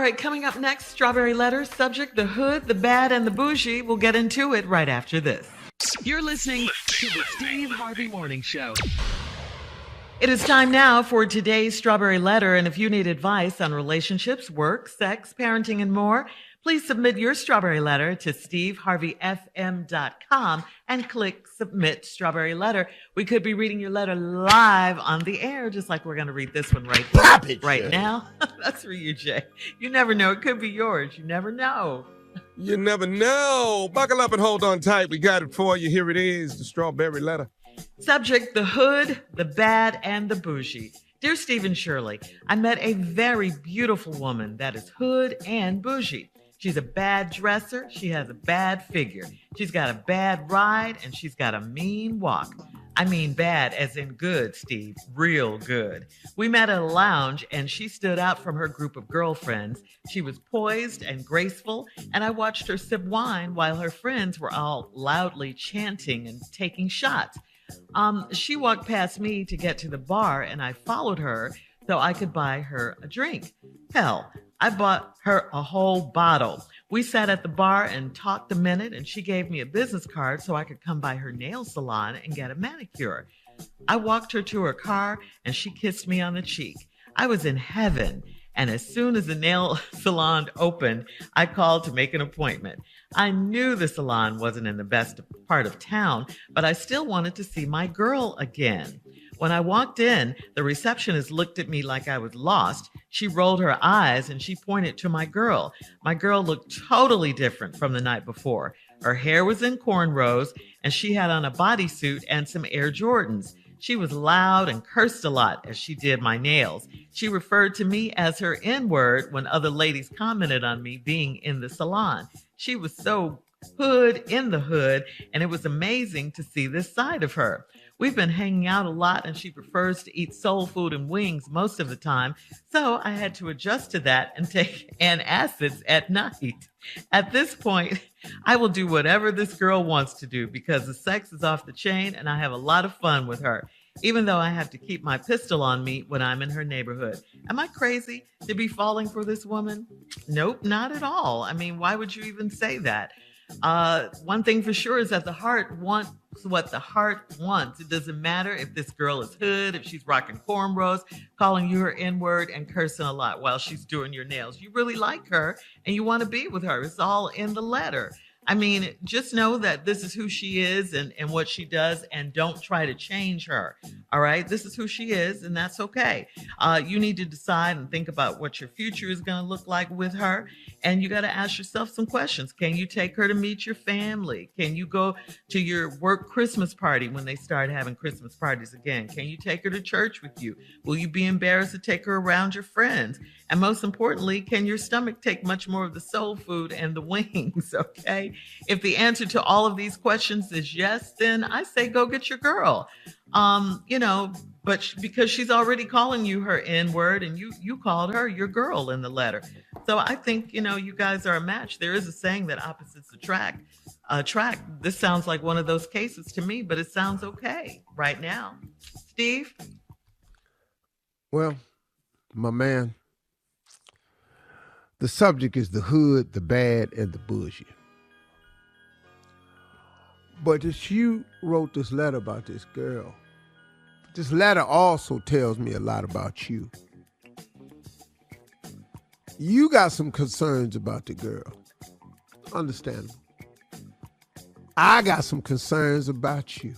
D: right, coming up next, Strawberry Letters, subject, the hood, the bad, and the bougie. We'll get into it right after this.
B: You're listening to the Steve Harvey Morning Show.
D: It is time now for today's Strawberry Letter, and if you need advice on relationships, work, sex, parenting, and more, please submit your Strawberry Letter to steveharveyfm.com and click Submit Strawberry Letter. We could be reading your letter live on the air, just like we're going to read this one right here, right now. That's for you, Jay. You never know. It could be yours. You never know.
E: You never know. Buckle up and hold on tight. We got it for you. Here it is, the Strawberry Letter.
D: Subject, the hood, the bad, and the bougie. Dear Steve and Shirley, I met a very beautiful woman that is hood and bougie. She's a bad dresser. She has a bad figure. She's got a bad ride, and she's got a mean walk. I mean bad as in good, Steve. Real good. We met at a lounge, and she stood out from her group of girlfriends. She was poised and graceful, and I watched her sip wine while her friends were all loudly chanting and taking shots. She walked past me to get to the bar, and I followed her so I could buy her a drink. Hell, I bought her a whole bottle. We sat at the bar and talked a minute, and she gave me a business card so I could come by her nail salon and get a manicure. I walked her to her car, and she kissed me on the cheek. I was in heaven, and as soon as the nail salon opened, I called to make an appointment. I knew the salon wasn't in the best part of town, but I still wanted to see my girl again. When I walked in, the receptionist looked at me like I was lost. She rolled her eyes and she pointed to my girl. My girl looked totally different from the night before. Her hair was in cornrows and she had on a bodysuit and some Air Jordans. She was loud and cursed a lot as she did my nails. She referred to me as her N-word when other ladies commented on me being in the salon. She was so hood in the hood, and it was amazing to see this side of her. We've been hanging out a lot, and she prefers to eat soul food and wings most of the time, so I had to adjust to that and take antacids at night. At this point, I will do whatever this girl wants to do because the sex is off the chain, and I have a lot of fun with her, even though I have to keep my pistol on me when I'm in her neighborhood. Am I crazy to be falling for this woman? Nope, not at all. I mean, why would you even say that? One thing for sure is that the heart wants what the heart wants. It doesn't matter if this girl is hood, if she's rocking cornrows, calling you her N-word and cursing a lot while she's doing your nails. You really like her and you want to be with her. It's all in the letter. I mean, just know that this is who she is and what she does, and don't try to change her. All right. This is who she is, and that's okay. You need to decide and think about what your future is going to look like with her. And you got to ask yourself some questions. Can you take her to meet your family? Can you go to your work Christmas party when they start having Christmas parties again? Can you take her to church with you? Will you be embarrassed to take her around your friends? And most importantly, can your stomach take much more of the soul food and the wings? Okay. If the answer to all of these questions is yes, then I say go get your girl. But because she's already calling you her N-word, and you called her your girl in the letter. So I think, you guys are a match. There is a saying that opposites attract. This sounds like one of those cases to me, but it sounds okay right now. Steve?
A: Well, my man, the subject is the hood, the bad, and the bougie. But as you wrote this letter about this girl, this letter also tells me a lot about you. You got some concerns about the girl. Understandable. I got some concerns about you.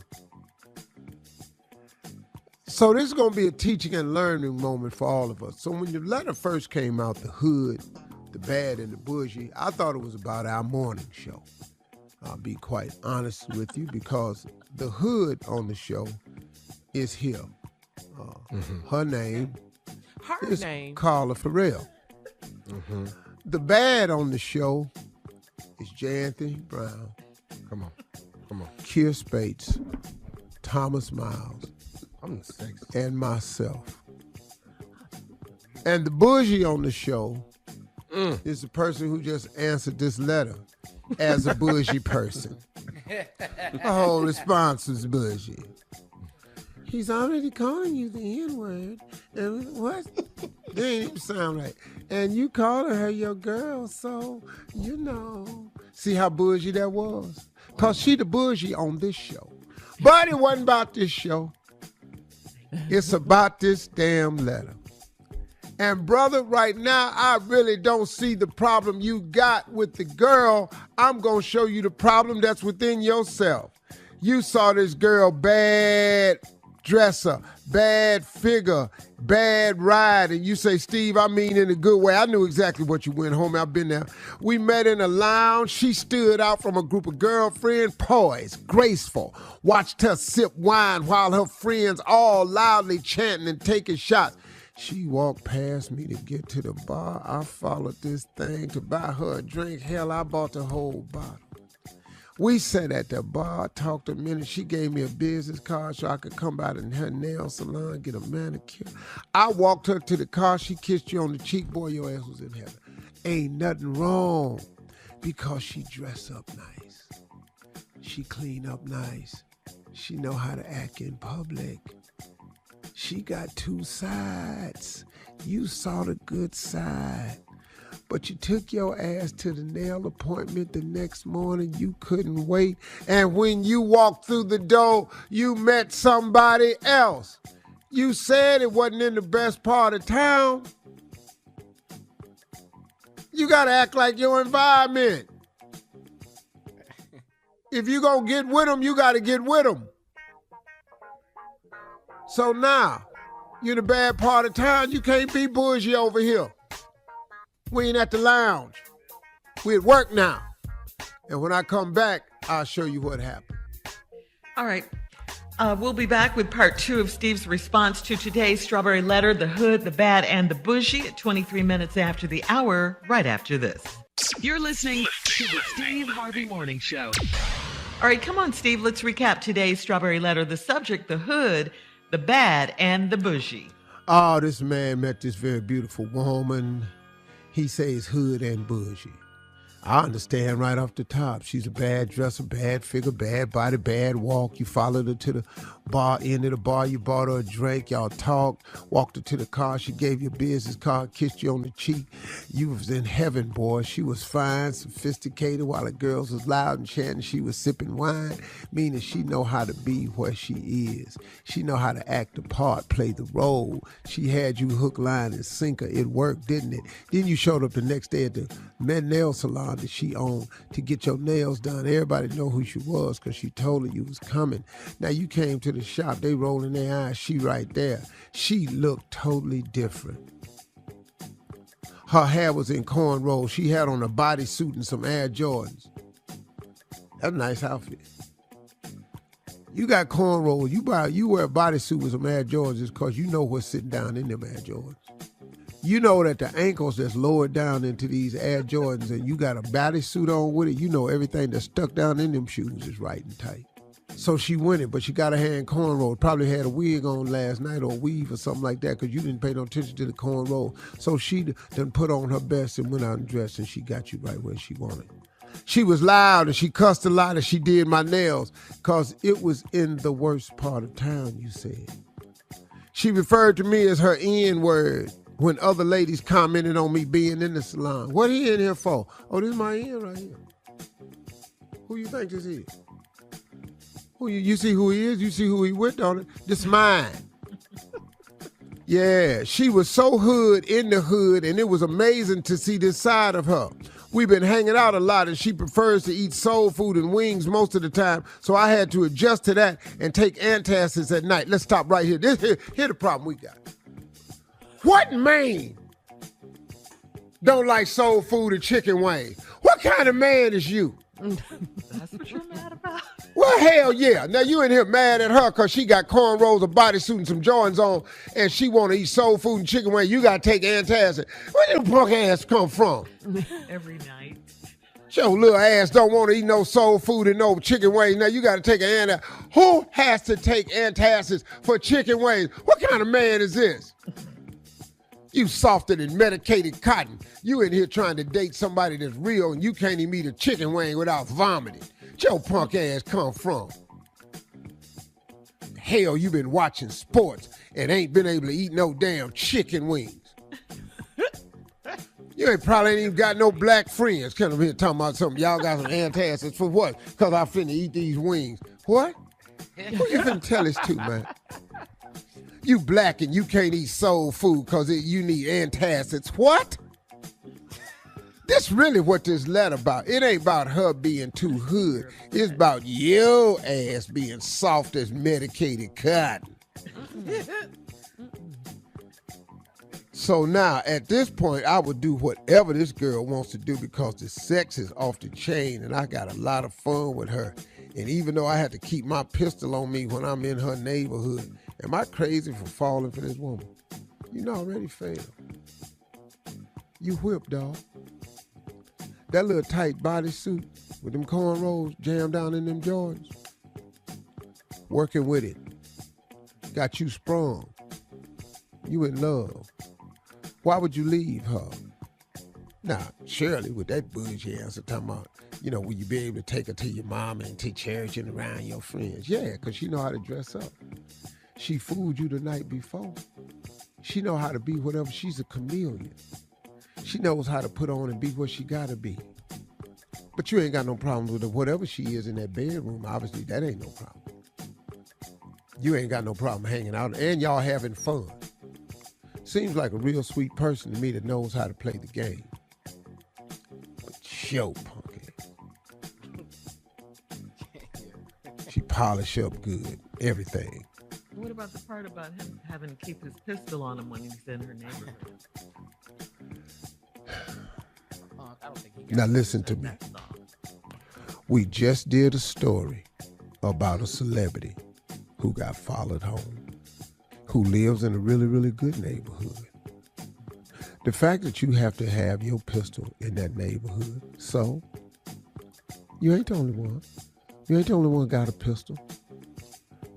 A: So this is going to be a teaching and learning moment for all of us. So when the letter first came out, the hood, the bad, and the bougie, I thought it was about our morning show. I'll be quite honest with you, because the hood on the show is here. Her name is Carla Farrell. The bad on the show is J. Anthony Brown.
E: Come on.
A: Keir Spates, Thomas Miles,
E: I'm sexy.
A: and myself. And the bougie on the show is the person who just answered this letter as a bougie person. The whole response was bougie. He's already calling you the N-word. And what? That ain't even sound right. And you calling her your girl, so, See how bougie that was? Because she the bougie on this show. But it wasn't about this show. It's about this damn letter. And brother, right now, I really don't see the problem you got with the girl. I'm going to show you the problem that's within yourself. You saw this girl bad dresser, bad figure, bad ride, and you say, Steve, I mean in a good way. I knew exactly what you went home. I've been there. We met in a lounge. She stood out from a group of girlfriends, poised, graceful. Watched her sip wine while her friends all loudly chanting and taking shots. She walked past me to get to the bar. I followed this thing to buy her a drink. Hell, I bought the whole bottle. We sat at the bar, talked a minute. She gave me a business card so I could come by to her nail salon, get a manicure. I walked her to the car. She kissed you on the cheek. Boy, your ass was in heaven. Ain't nothing wrong, because she dress up nice. She clean up nice. She know how to act in public. She got two sides. You saw the good side. But you took your ass to the nail appointment the next morning. You couldn't wait. And when you walked through the door, you met somebody else. You said it wasn't in the best part of town. You got to act like your environment. If you going to get with them, you got to get with them. So now, you're in the bad part of town. You can't be bougie over here. We ain't at the lounge. We at work now. And when I come back, I'll show you what happened.
D: All right. We'll be back with part 2 of Steve's response to today's Strawberry Letter, the hood, the bad, and the bougie at 23 minutes after the hour, right after this.
B: You're listening to the Steve Harvey Morning Show.
D: All right, come on, Steve. Let's recap today's Strawberry Letter. The subject, the hood, the bad, and the bougie.
A: Oh, this man met this very beautiful woman. He says hood and bougie. I understand right off the top. She's a bad dresser, bad figure, bad body, bad walk. You followed her to the bar, end of the bar. You bought her a drink. Y'all talked, walked her to the car. She gave you a business card, kissed you on the cheek. You was in heaven, boy. She was fine, sophisticated, while the girls was loud and chanting. She was sipping wine, meaning she know how to be where she is. She know how to act the part, play the role. She had you hook, line, and sinker. It worked, didn't it? Then you showed up the next day at the nail salon job that she owned to get your nails done. Everybody know who she was because she told her you was coming. Now you came to the shop, they rolling their eyes, she right there. She looked totally different. Her hair was in cornrows. She had on a bodysuit and some Air Jordans. That's a nice outfit. You got cornrows. You wear a bodysuit with some Air Jordans because you know what's sitting down in them Air Jordans. You know that the ankles that's lowered down into these Air Jordans and you got a bodysuit on with it, you know everything that's stuck down in them shoes is right and tight. So she went it, but she got her hair in cornrows. Probably had a wig on last night or a weave or something like that because you didn't pay no attention to the cornrows. So she done put on her best and went out and dressed and she got you right where she wanted. She was loud and she cussed a lot and she did my nails because it was in the worst part of town, you said. She referred to me as her N-word when other ladies commented on me being in the salon. What he in here for? Oh, this is my N right here. Who you think this is? Who you see who he is? You see who he with, don't it? This mine. Yeah, she was so hood in the hood and it was amazing to see this side of her. We've been hanging out a lot and she prefers to eat soul food and wings most of the time, so I had to adjust to that and take antacids at night. Let's stop right here. Here's the problem we got. What man don't like soul food and chicken wings? What kind of man is you?
D: That's what you're mad about?
A: Well, hell yeah. Now you in here mad at her because she got cornrows, a bodysuit, and some Jordans on, and she want to eat soul food and chicken wings. You got to take antacid. Where did the punk ass come from?
D: Every night.
A: Your little ass don't want to eat no soul food and no chicken wings. Now you got to take an antacid. Who has to take antacids for chicken wings? What kind of man is this? You softer than medicated cotton. You in here trying to date somebody that's real and you can't even eat a chicken wing without vomiting. Where your punk ass come from? Hell, you been watching sports and ain't been able to eat no damn chicken wings. You probably ain't even got no black friends coming here talking about something. Y'all got some antacids for what? Because I finna eat these wings. What? Who you finna tell this to, man? You black and you can't eat soul food because you need antacids. What? This really what this letter about. It ain't about her being too hood. It's about your ass being soft as medicated cotton. So now, at this point, I would do whatever this girl wants to do because the sex is off the chain and I got a lot of fun with her. And even though I had to keep my pistol on me when I'm in her neighborhood, am I crazy for falling for this woman? You know, I already failed. You whipped, dog. That little tight bodysuit with them cornrows jammed down in them Jordans. Working with it. Got you sprung. You in love. Why would you leave her? Now, Shirley with that bougie answer talking about, will you be able to take her to your mama and take church and around your friends? Yeah, because she know how to dress up. She fooled you the night before. She know how to be whatever. She's a chameleon. She knows how to put on and be what she got to be. But you ain't got no problem with her. Whatever she is in that bedroom, obviously that ain't no problem. You ain't got no problem hanging out and y'all having fun. Seems like a real sweet person to me that knows how to play the game. But yo, punk ass. She polish up good, everything.
D: What about the part about him having to keep his pistol on him when he's in her neighborhood?
A: Now listen to me. We just did a story about a celebrity who got followed home, who lives in a really, really good neighborhood. The fact that you have to have your pistol in that neighborhood, so you ain't the only one. You ain't the only one got a pistol.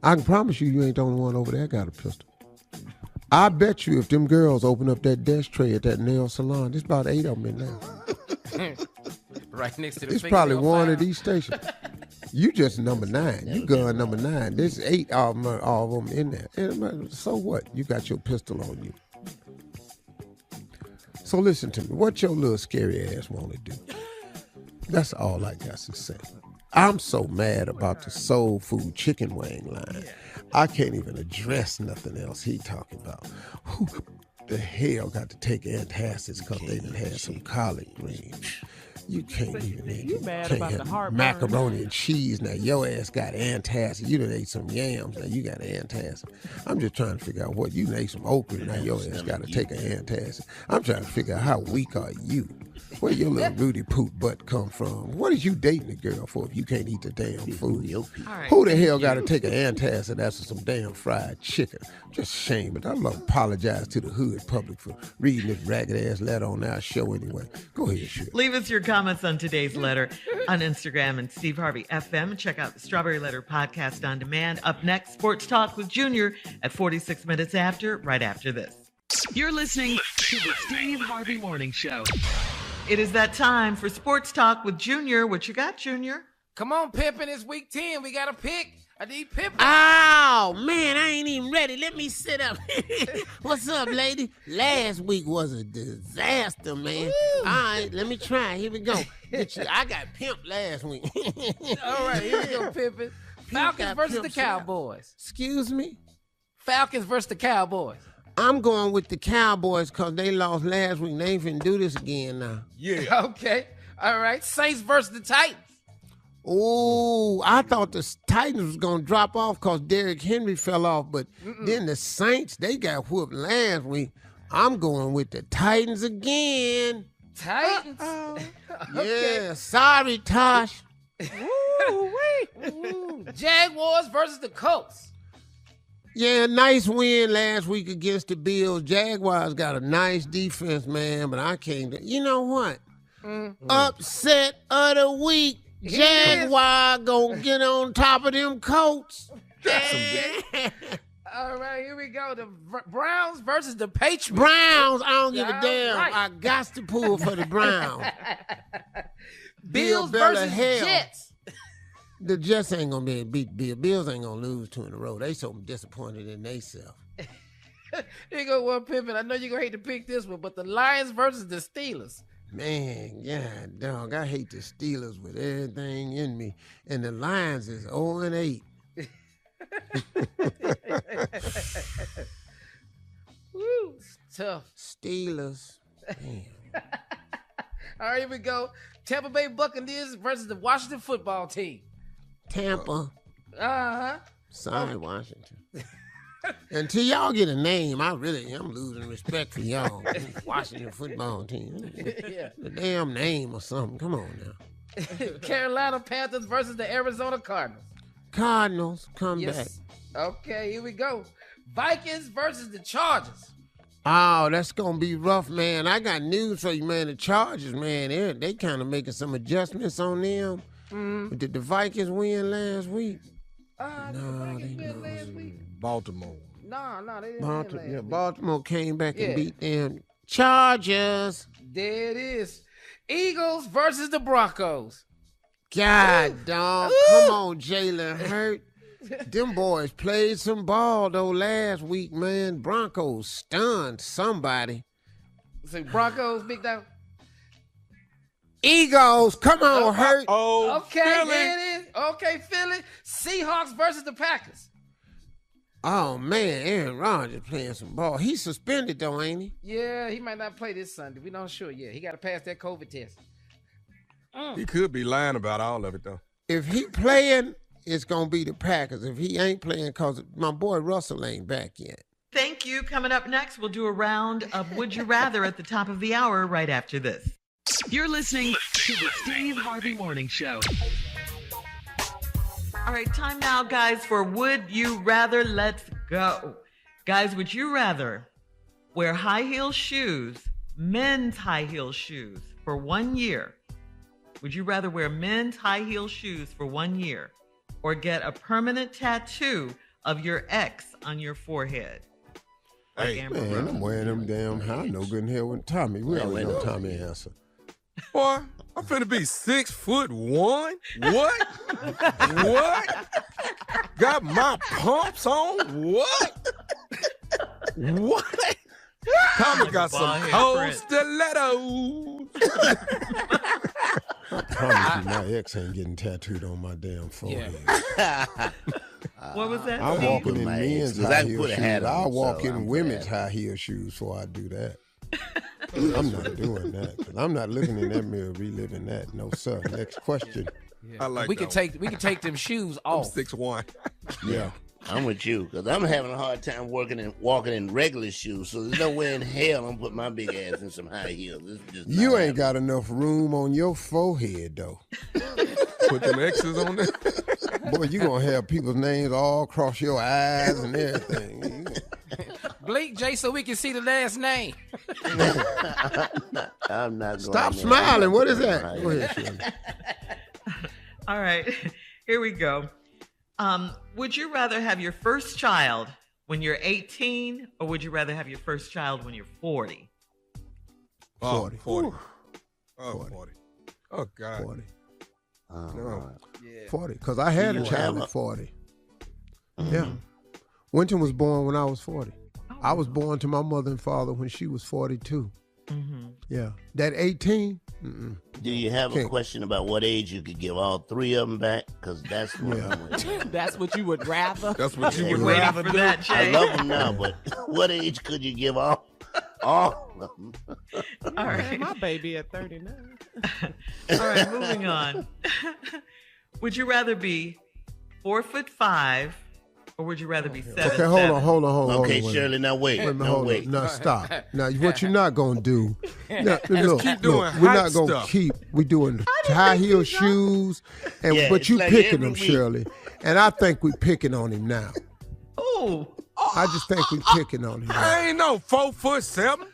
A: I can promise you ain't the only one over there got a pistol. I bet you if them girls open up that desk tray at that nail salon, there's about 8 of them in there.
C: Right next to the
A: It's probably one of these stations. You just number 9. You gun number 9. There's 8 of them in there. And so what? You got your pistol on you. So listen to me. What your little scary ass want to do? That's all I got to say. I'm so mad about the soul food chicken wing line. I can't even address nothing else he talking about. Who the hell got to take antacids because they done had some collard greens? You can't even eat.
I: You mad
A: can't
I: about
A: have
I: the heartburn.
A: macaroni and cheese. Now, your ass got antacid. You done ate some yams. Now, you got antacid. I'm just trying to figure out what. You done ate some okra. Now, your ass got to take an antacid. I'm trying to figure out how weak are you? Where your little Rudy Poot butt come from? What is you dating a girl for if you can't eat the damn food?
D: Right,
A: Who the hell got to take an antacid after some damn fried chicken? Just shame. But I'm going to apologize to the hood public for reading this ragged-ass letter on our show anyway. Go ahead, shit.
D: Leave us your comments on today's letter on Instagram and Steve Harvey FM. Check out the Strawberry Letter podcast on demand. Up next, Sports Talk with Junior at 46 minutes after, right after this.
B: You're listening to the Steve Harvey Morning Show.
D: It is that time for Sports Talk with Junior. What you got, Junior?
C: Come on, Pippin. It's week 10. We got to pick. I need Pippin.
F: Oh, man, I ain't even ready. Let me sit up. What's up, lady? Last week was a disaster, man. All right, let me try. Here we go. I got pimped last week.
C: All right, here we go, Pippin. Falcons versus the Cowboys.
A: Excuse me?
C: Falcons versus the Cowboys.
A: I'm going with the Cowboys because they lost last week. They ain't finna do this again now.
E: Yeah.
C: Okay. All right. Saints versus the Titans.
A: Oh, I thought the Titans was going to drop off because Derrick Henry fell off, but then the Saints, they got whooped last week. I'm going with the Titans again.
C: Titans?
A: Okay. Yeah, sorry, Tosh.
C: Jaguars versus the Colts.
A: Yeah, nice win last week against the Bills. Jaguars got a nice defense, man, but I can't. You know what? Upset of the week. Jaguar gonna get on top of them Colts.
C: All right, here we go. The Browns versus the Patriots.
A: Browns, I don't give a
C: All
A: damn.
C: right.
A: I got to pull for the Browns.
C: Bills
A: Bill Belichick.
C: versus Jets.
A: The Jets ain't gonna be able to beat Bill. Bills ain't gonna lose 2 in a row. They so disappointed in themselves.
C: Here you go, one Pippin. I know you're gonna hate to pick this one, but the Lions versus the Steelers.
A: Man, yeah, dog, I hate the Steelers with everything in me. And the Lions is 0-8.
C: Woo, it's tough.
A: Steelers. Damn.
C: All right, here we go. Tampa Bay Buccaneers versus the Washington football team.
A: Tampa.
C: Uh-huh.
A: Sorry, Washington. Until y'all get a name, I'm losing respect for y'all. Washington football team.
C: Yeah.
A: The damn name or something. Come on now.
C: Carolina Panthers versus the Arizona Cardinals.
A: Cardinals, come back.
C: Okay, here we go. Vikings versus the Chargers.
A: Oh, that's going to be rough, man. I got news for you, man. The Chargers, man, they kind of making some adjustments on them. Did the Vikings win last week?
C: No, they didn't last week.
E: Baltimore.
C: No, they didn't win last week.
A: Baltimore came back and beat them Chargers.
C: There it is. Eagles versus the Broncos.
A: God, dog. Come on, Jalen Hurt. Them boys played some ball, though, last week, man. Broncos stunned somebody.
C: So Broncos, big dog.
A: Eagles, come on, Hurt.
C: Okay,
E: Philly.
C: there it is. Okay, Philly. Seahawks versus the Packers.
A: Oh, man, Aaron Rodgers playing some ball. He's suspended, though, ain't he?
C: Yeah, he might not play this Sunday. We're not sure yet. He got to pass that COVID test.
E: He could be lying about all of it, though.
A: If he playing, it's going to be the Packers. If he ain't playing, because my boy Russell ain't back yet.
D: Thank you. Coming up next, we'll do a round of Would You Rather at the top of the hour right after this.
B: You're listening to the Steve Harvey Morning Show.
D: All right, time now, guys, for Would You Rather. Let's go. Guys, would you rather wear high heel shoes, men's high heel shoes, for 1 year? Would you rather wear men's high heel shoes for 1 year or get a permanent tattoo of your ex on your forehead?
E: Hey,
A: Man, I'm wearing them damn high. No good in hell with Tommy. We already know Tommy answer.
E: Boy, I'm finna be 6'1". What? What? Got my pumps on? What? What? Tommy got some cold stilettos.
A: I promise you, my ex ain't getting tattooed on my damn forehead.
D: What was that?
A: I'm
D: Steve?
A: walking in men's high heel shoes.
F: I
A: I'll walk in women's high heel shoes before I do that. I'm not doing that. 'Cause I'm not looking in that mirror reliving that. No, sir. Next question.
E: I like
C: we
E: that
C: can take them shoes off.
E: 6'1".
A: Yeah.
F: I'm with you because I'm having a hard time walking in regular shoes. So there's no way in hell I'm putting my big ass in some high heels. This is just
A: You
F: not
A: ain't got enough room on your forehead, though.
E: Put them X's on there.
A: Boy, you going to have people's names all across your eyes and everything.
C: Blink, Jay, so we can see the last name.
F: I'm not going
A: Stop
F: there.
A: smiling. What is that? Go ahead, Shirley.
D: All right, here we go. Would you rather have your first child when you're 18, or would you rather have your first child when you're 40?
A: 40.
E: 40. Oh, 40. Oh, God.
A: 40.
E: No.
C: Yeah.
A: 40. Because I had a child at 40. Yeah. Winton was born when I was 40. I was born to my mother and father when she was 42. Yeah. That 18? Mm-mm.
F: Do you have a question about what age you could give all three of them back? Because that's what I'm with.
I: That's what you would rather.
E: That's what you would
D: Waiting
E: rather
D: for
E: do.
D: that, Jay.
F: I love them now, but what age could you give all of them?
D: All right.
I: My baby at 39.
D: All right, moving on. Would you rather be 4'5", or would you rather be 7'7"?
A: Okay, hold on.
F: Okay,
A: wait.
F: Shirley, now wait.
A: Wait a minute,
F: No,
A: hold
F: wait.
A: on. Now stop. Now what you're not gonna do? Look,
E: keep doing
A: we're not
E: hype
A: gonna
E: stuff.
A: keep. We doing high heel shoes, and
F: Yeah,
A: but
F: it's
A: you
F: like
A: picking
F: every
A: them,
F: week.
A: Shirley, and I think we picking on him now.
D: Oh,
A: I just think we picking on him. Now.
E: I ain't no 4'7".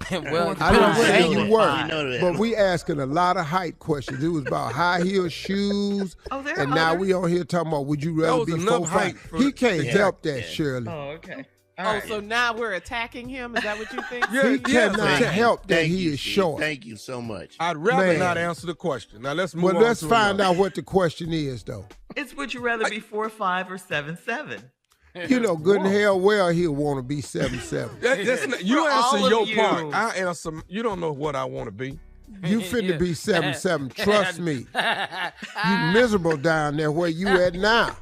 C: Well,
A: I didn't
C: depends
A: say
C: on
A: you
C: age.
A: were,
F: You know that.
A: but we asking a lot of height questions. It was about high heel shoes,
D: Oh, there are
A: and now
D: others?
A: we on here talking about would you rather
E: That was
A: be
E: enough
A: 4'5"?
E: height for-
A: He can't
F: Yeah.
A: help that,
F: Yeah.
A: Shirley.
D: oh, okay. All
I: Oh,
D: right.
I: so now we're attacking him? Is that what you think?
E: Yeah,
A: He cannot
F: Thank you.
A: help that
F: Thank
A: he
F: you,
A: is
F: Steve.
A: short.
F: Thank you so much.
E: I'd rather
A: Man.
E: not answer the question. Now let's move
A: Well,
E: on.
A: let's
E: to
A: find
E: another.
A: out what the question is, though.
D: It's would you rather be 4'5" or 7'7"?
A: You know, good and hell well he'll want to be 7'7".
E: That's not, you
D: For all
E: answer
D: of
E: your
D: you.
E: part. I answer. You don't know what I want to be.
A: You finna be 7'7". Trust me. You miserable down there where you at now.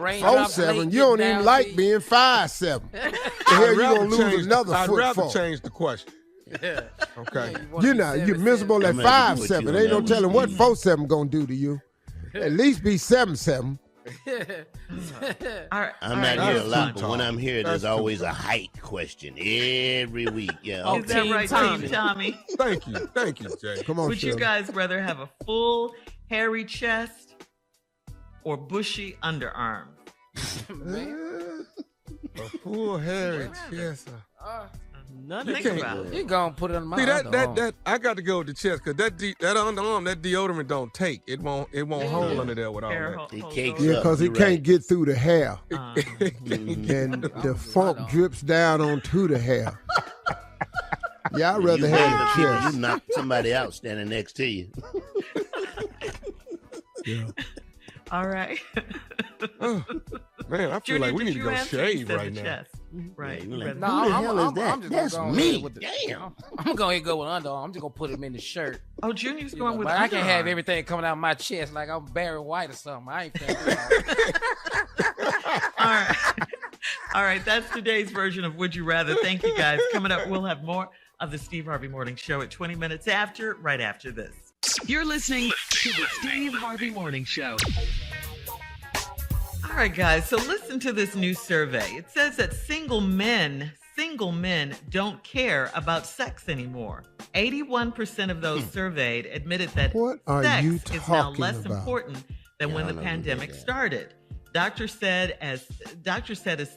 C: Raindrops
A: 4'7".
C: late
A: You don't
C: down
A: even like
C: to you.
A: being 5'7". The hell you gonna lose another
E: I'd
A: foot
E: rather
A: for?
E: change the question. Okay.
A: You know, you're miserable at
F: I'm gonna put you
A: 5'7".
F: on
A: Ain't no
F: that
A: telling
F: one.
A: what 4'7" gonna do to you. At least be 7'7".
D: All right.
F: I'm
D: all
F: not
D: right.
F: here a
E: That's
F: lot,
E: too
F: but when
E: tall.
F: I'm here,
E: That's
F: there's
E: too
F: always a height question every week. Yeah.
I: Oh,
D: Is that
I: Team
D: right,
I: Tommy.
D: Team Tommy?
E: Thank you, Jay.
A: Come on,
D: Would you
A: Shirley.
D: guys rather have a full hairy chest or bushy underarms?
E: A full hairy chest.
I: None
E: You
I: of
E: can't-
I: them.
D: about it.
C: You gonna put it on my
E: See
C: underarm.
E: that I got to go with the chest because that underarm, that deodorant don't take. It won't hold under there with all
D: Hair
E: that.
D: hole-
F: It
D: hole
F: cakes
D: goes
A: Yeah,
F: up.
A: because he
F: You're
A: can't
F: right.
A: get through the hair.
F: Mhm.
A: And the funk drips down onto the hair. Yeah, I'd
F: You
A: rather
F: wait
A: have
F: for
A: a
F: people,
A: chest.
F: you knock somebody out standing next to you.
A: Yeah.
D: All right.
E: Oh, man, I feel
D: Junior,
E: like we
D: did
E: need to
D: you
E: go
D: answer? You
E: shave
D: said
E: right
D: the
E: now.
D: chest. Right.
F: Yeah, you're
D: you
F: like,
D: rather-
C: No,
F: who the hell is
C: I'm
F: that?
C: just
F: That's
C: gonna go
F: me.
C: ahead with the-
F: Damn.
C: I'm going to go with underarm. I'm just gonna put him in the shirt.
D: Oh, Junior's
C: You
D: going
C: know,
D: with
C: but I can't have
D: underarm.
C: everything coming out my chest like I'm Barry White or something. I ain't finna do that.
D: All right. All right. That's today's version of Would You Rather. Thank you, guys. Coming up, we'll have more of the Steve Harvey Morning Show at 20 minutes after, right after this.
B: You're listening to the Steve Harvey Morning Show.
D: All right, guys. So listen to this new survey. It says that single men don't care about sex anymore. 81% of those surveyed admitted that
A: What are
D: sex
A: you
D: is now
A: talking
D: less
A: about?
D: important than
F: Yeah,
D: when
F: I
D: the
F: know who did
D: pandemic
F: that.
D: started. Doctor said as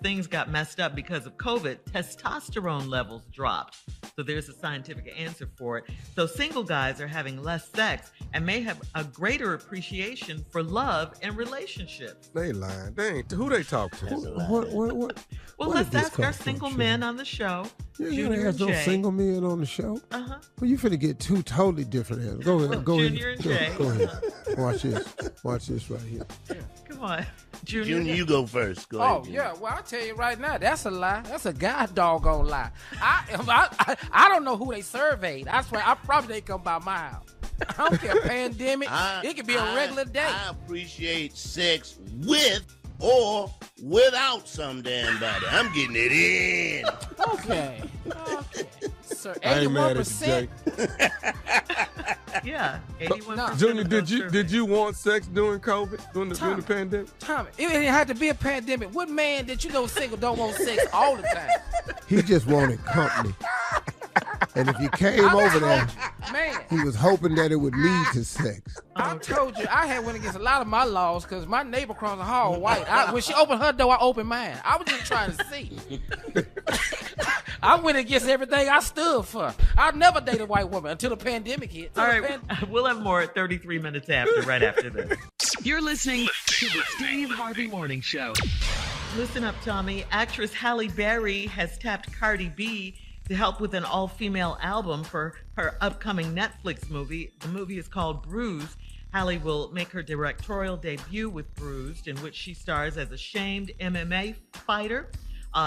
D: things got messed up because of COVID, testosterone levels dropped. So there's a scientific answer for it. So single guys are having less sex and may have a greater appreciation for love and relationships.
E: They lying. They ain't. Who they talk to?
F: That's a lie.
A: What?
D: Well,
A: Where
D: let's
A: did this
D: ask our
A: come from,
D: single
A: Shirley?
D: men on the show.
A: You
D: Junior
A: ain't
D: and
A: have no
D: Jay.
A: single men on the show.
D: Uh-huh.
A: Well, you finna get two totally different answers. Go ahead. Go
D: Junior
A: ahead.
D: and Jay.
A: Go ahead. Watch this. Watch this right here.
D: Come on. Junior.
F: Junior, you go first. Go
C: Oh
F: ahead. Junior.
C: yeah, well I'll tell you right now, that's a lie. That's a god doggone lie. I don't know who they surveyed. I swear, I probably didn't come by my house. I don't care. Pandemic, it could be a regular day.
F: I appreciate sex with or without some damn body. I'm getting it in.
C: Okay. Sir,
E: I ain't mad at you,
C: 81%.
E: Jay.
D: Yeah, 81%.
E: Junior,
D: of
E: did
D: those
E: you
D: surveyed.
E: want sex during COVID, during the pandemic?
C: Tommy, it didn't have to be a pandemic. What man that you know single don't want sex all the time?
A: He just wanted company. And if you came over there,
C: Man,
A: he was hoping that it would lead to sex.
C: I told you I had went against a lot of my laws because my neighbor across the hall white. When she opened her door, I opened mine. I was just trying to see. I went against everything I stood for. I never dated a white woman until the pandemic hit.
D: All right, we'll have more at 33 minutes after, right after this.
B: You're listening to the Steve Harvey Morning Show.
D: Listen up, Tommy. Actress Halle Berry has tapped Cardi B to help with an all-female album for her upcoming Netflix movie. The movie is called Bruised. Halle will make her directorial debut with Bruised, in which she stars as a shamed MMA fighter.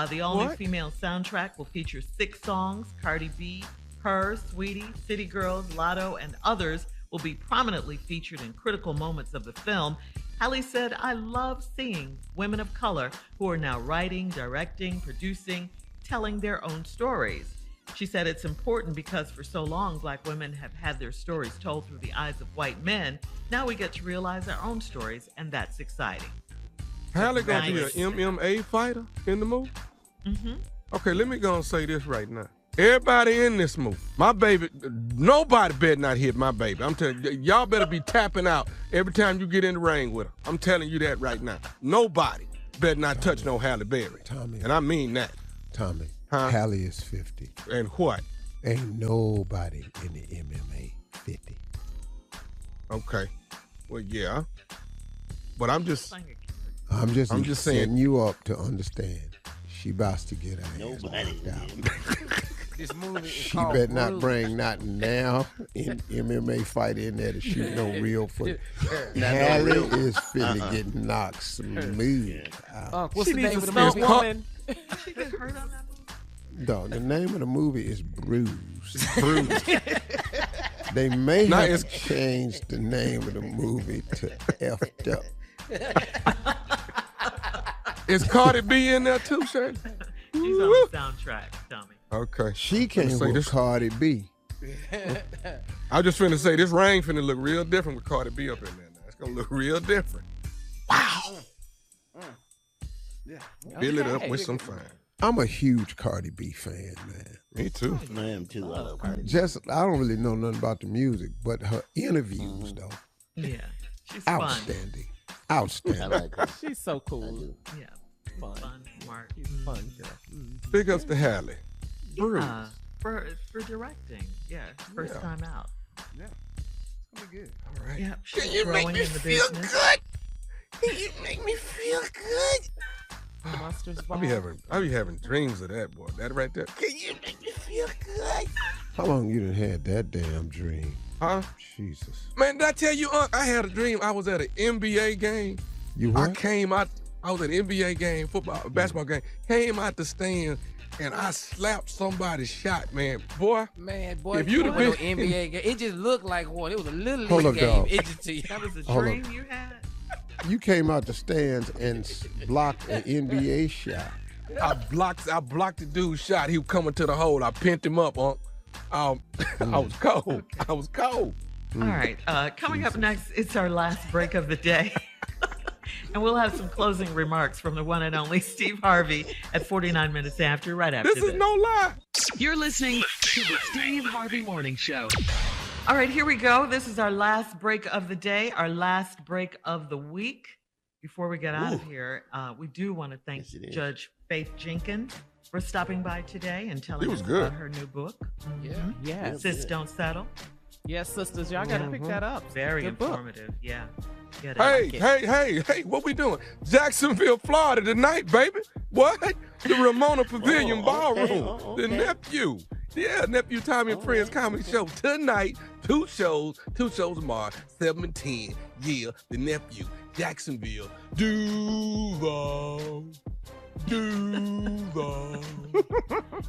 D: The all-new female soundtrack will feature 6 songs. Cardi B, Her, Sweetie, City Girls, Lotto, and others will be prominently featured in critical moments of the film. Halle said, "I love seeing women of color who are now writing, directing, producing, telling their own stories." She said it's important because for so long, Black women have had their stories told through the eyes of white men. Now we get to realize our own stories, and that's exciting.
E: Halle gonna be an MMA fighter in the movie?
D: Mm-hmm.
E: Okay, let me go and say this right now. Everybody in this movie, my baby, nobody better not hit my baby. I'm telling you, y'all better be tapping out every time you get in the ring with her. I'm telling you that right now. Nobody better not touch no Halle Berry.
A: Tommy.
E: And I mean that.
A: Tommy,
E: Huh?
A: Halle is 50.
E: And what?
A: Ain't nobody in the MMA 50.
E: Okay. Well, yeah. But I'm just
A: I'm just
E: saying.
A: setting you up to understand. She about to get her ass
F: Nobody.
A: knocked out.
C: This movie is
A: She
C: called
A: better not
C: Bruised.
A: bring nothing now in MMA fighter in there to shoot no real foot.
F: no
A: Halle
F: real.
A: is finna get knocked smooth out.
C: What's
I: She
C: the
I: needs
C: name
I: a
C: of the
I: stunt
C: movie?
I: woman.
D: She get hurt on that movie?
A: Dog, the name of the movie is Bruised. They may
E: Now
A: have
E: it's-
A: changed the name of the movie to F'd Up.
E: Is Cardi B in there too, Shirley?
D: She's on the soundtrack, Tommy.
E: Okay.
A: She came
E: say
A: with
E: this-
A: Cardi B.
E: I just finna say this ring finna look real different with Cardi B up in there now. It's gonna look real different. Wow. Fill it up with some fire.
A: I'm a huge Cardi B fan, man.
E: Me too.
F: I am too. I love Cardi.
A: I don't really know nothing about the music, but her interviews, though,
D: Yeah, she's fun.
A: outstanding.
F: I
A: Outstanding.
F: like her.
I: She's so cool.
D: Yeah,
I: Fun.
D: fun, smart.
I: She's fun, girl.
E: Big ups to Halle. Bruce.
D: Yeah, for directing. Yeah, first
E: Yeah.
D: time out.
E: All right.
D: Yeah, she's growing in the business.
F: Can you make me feel good?
I: Monsters
E: I be having dreams of that, boy. That right there.
F: Can you make me feel good?
A: How long you done had that damn dream?
E: Huh?
A: Jesus.
E: Man, did I tell you, I had a dream. I was at an NBA game.
A: You
E: I
A: what?
E: came out. I was at an NBA game, basketball game. Came out the stand and I slapped somebody's shot, man. Boy,
C: Man, boy,
E: If you'd have
C: no
E: been-
C: NBA game, it just looked like one. It was a little
A: Hold
C: league
A: up,
C: game.
A: dog.
C: It just,
D: That was a
A: Hold
D: dream you had?
A: You came out the stands and blocked an NBA shot.
E: I blocked the dude's shot. He was coming to the hole. I pinned him up, I was cold. I was cold.
D: All right, coming up next, it's our last break of the day. And we'll have some closing remarks from the one and only Steve Harvey at 49 minutes after, right after
E: This is no lie.
B: You're listening to the Steve Harvey Morning Show.
D: All right, here we go. This is our last break of the day, our last break of the week. Before we get out of here, we do want to thank
F: Yes, it is.
D: Judge Faith Jenkins for stopping by today and telling
E: was
D: us
E: good.
D: about her new book.
C: yeah.
I: Yes.
D: Sis Don't Settle.
I: Yes, sisters. Y'all got to pick that up.
D: Very
I: Good book.
D: informative. Yeah. Get it.
E: Hey, what we doing? Jacksonville, Florida tonight, baby. What? The Ramona Pavilion Ballroom. The nephew. Yeah, Nephew Tommy and Friends Comedy Show tonight. Two shows tomorrow, 7 and 10. Yeah, the nephew, Jacksonville, Duval.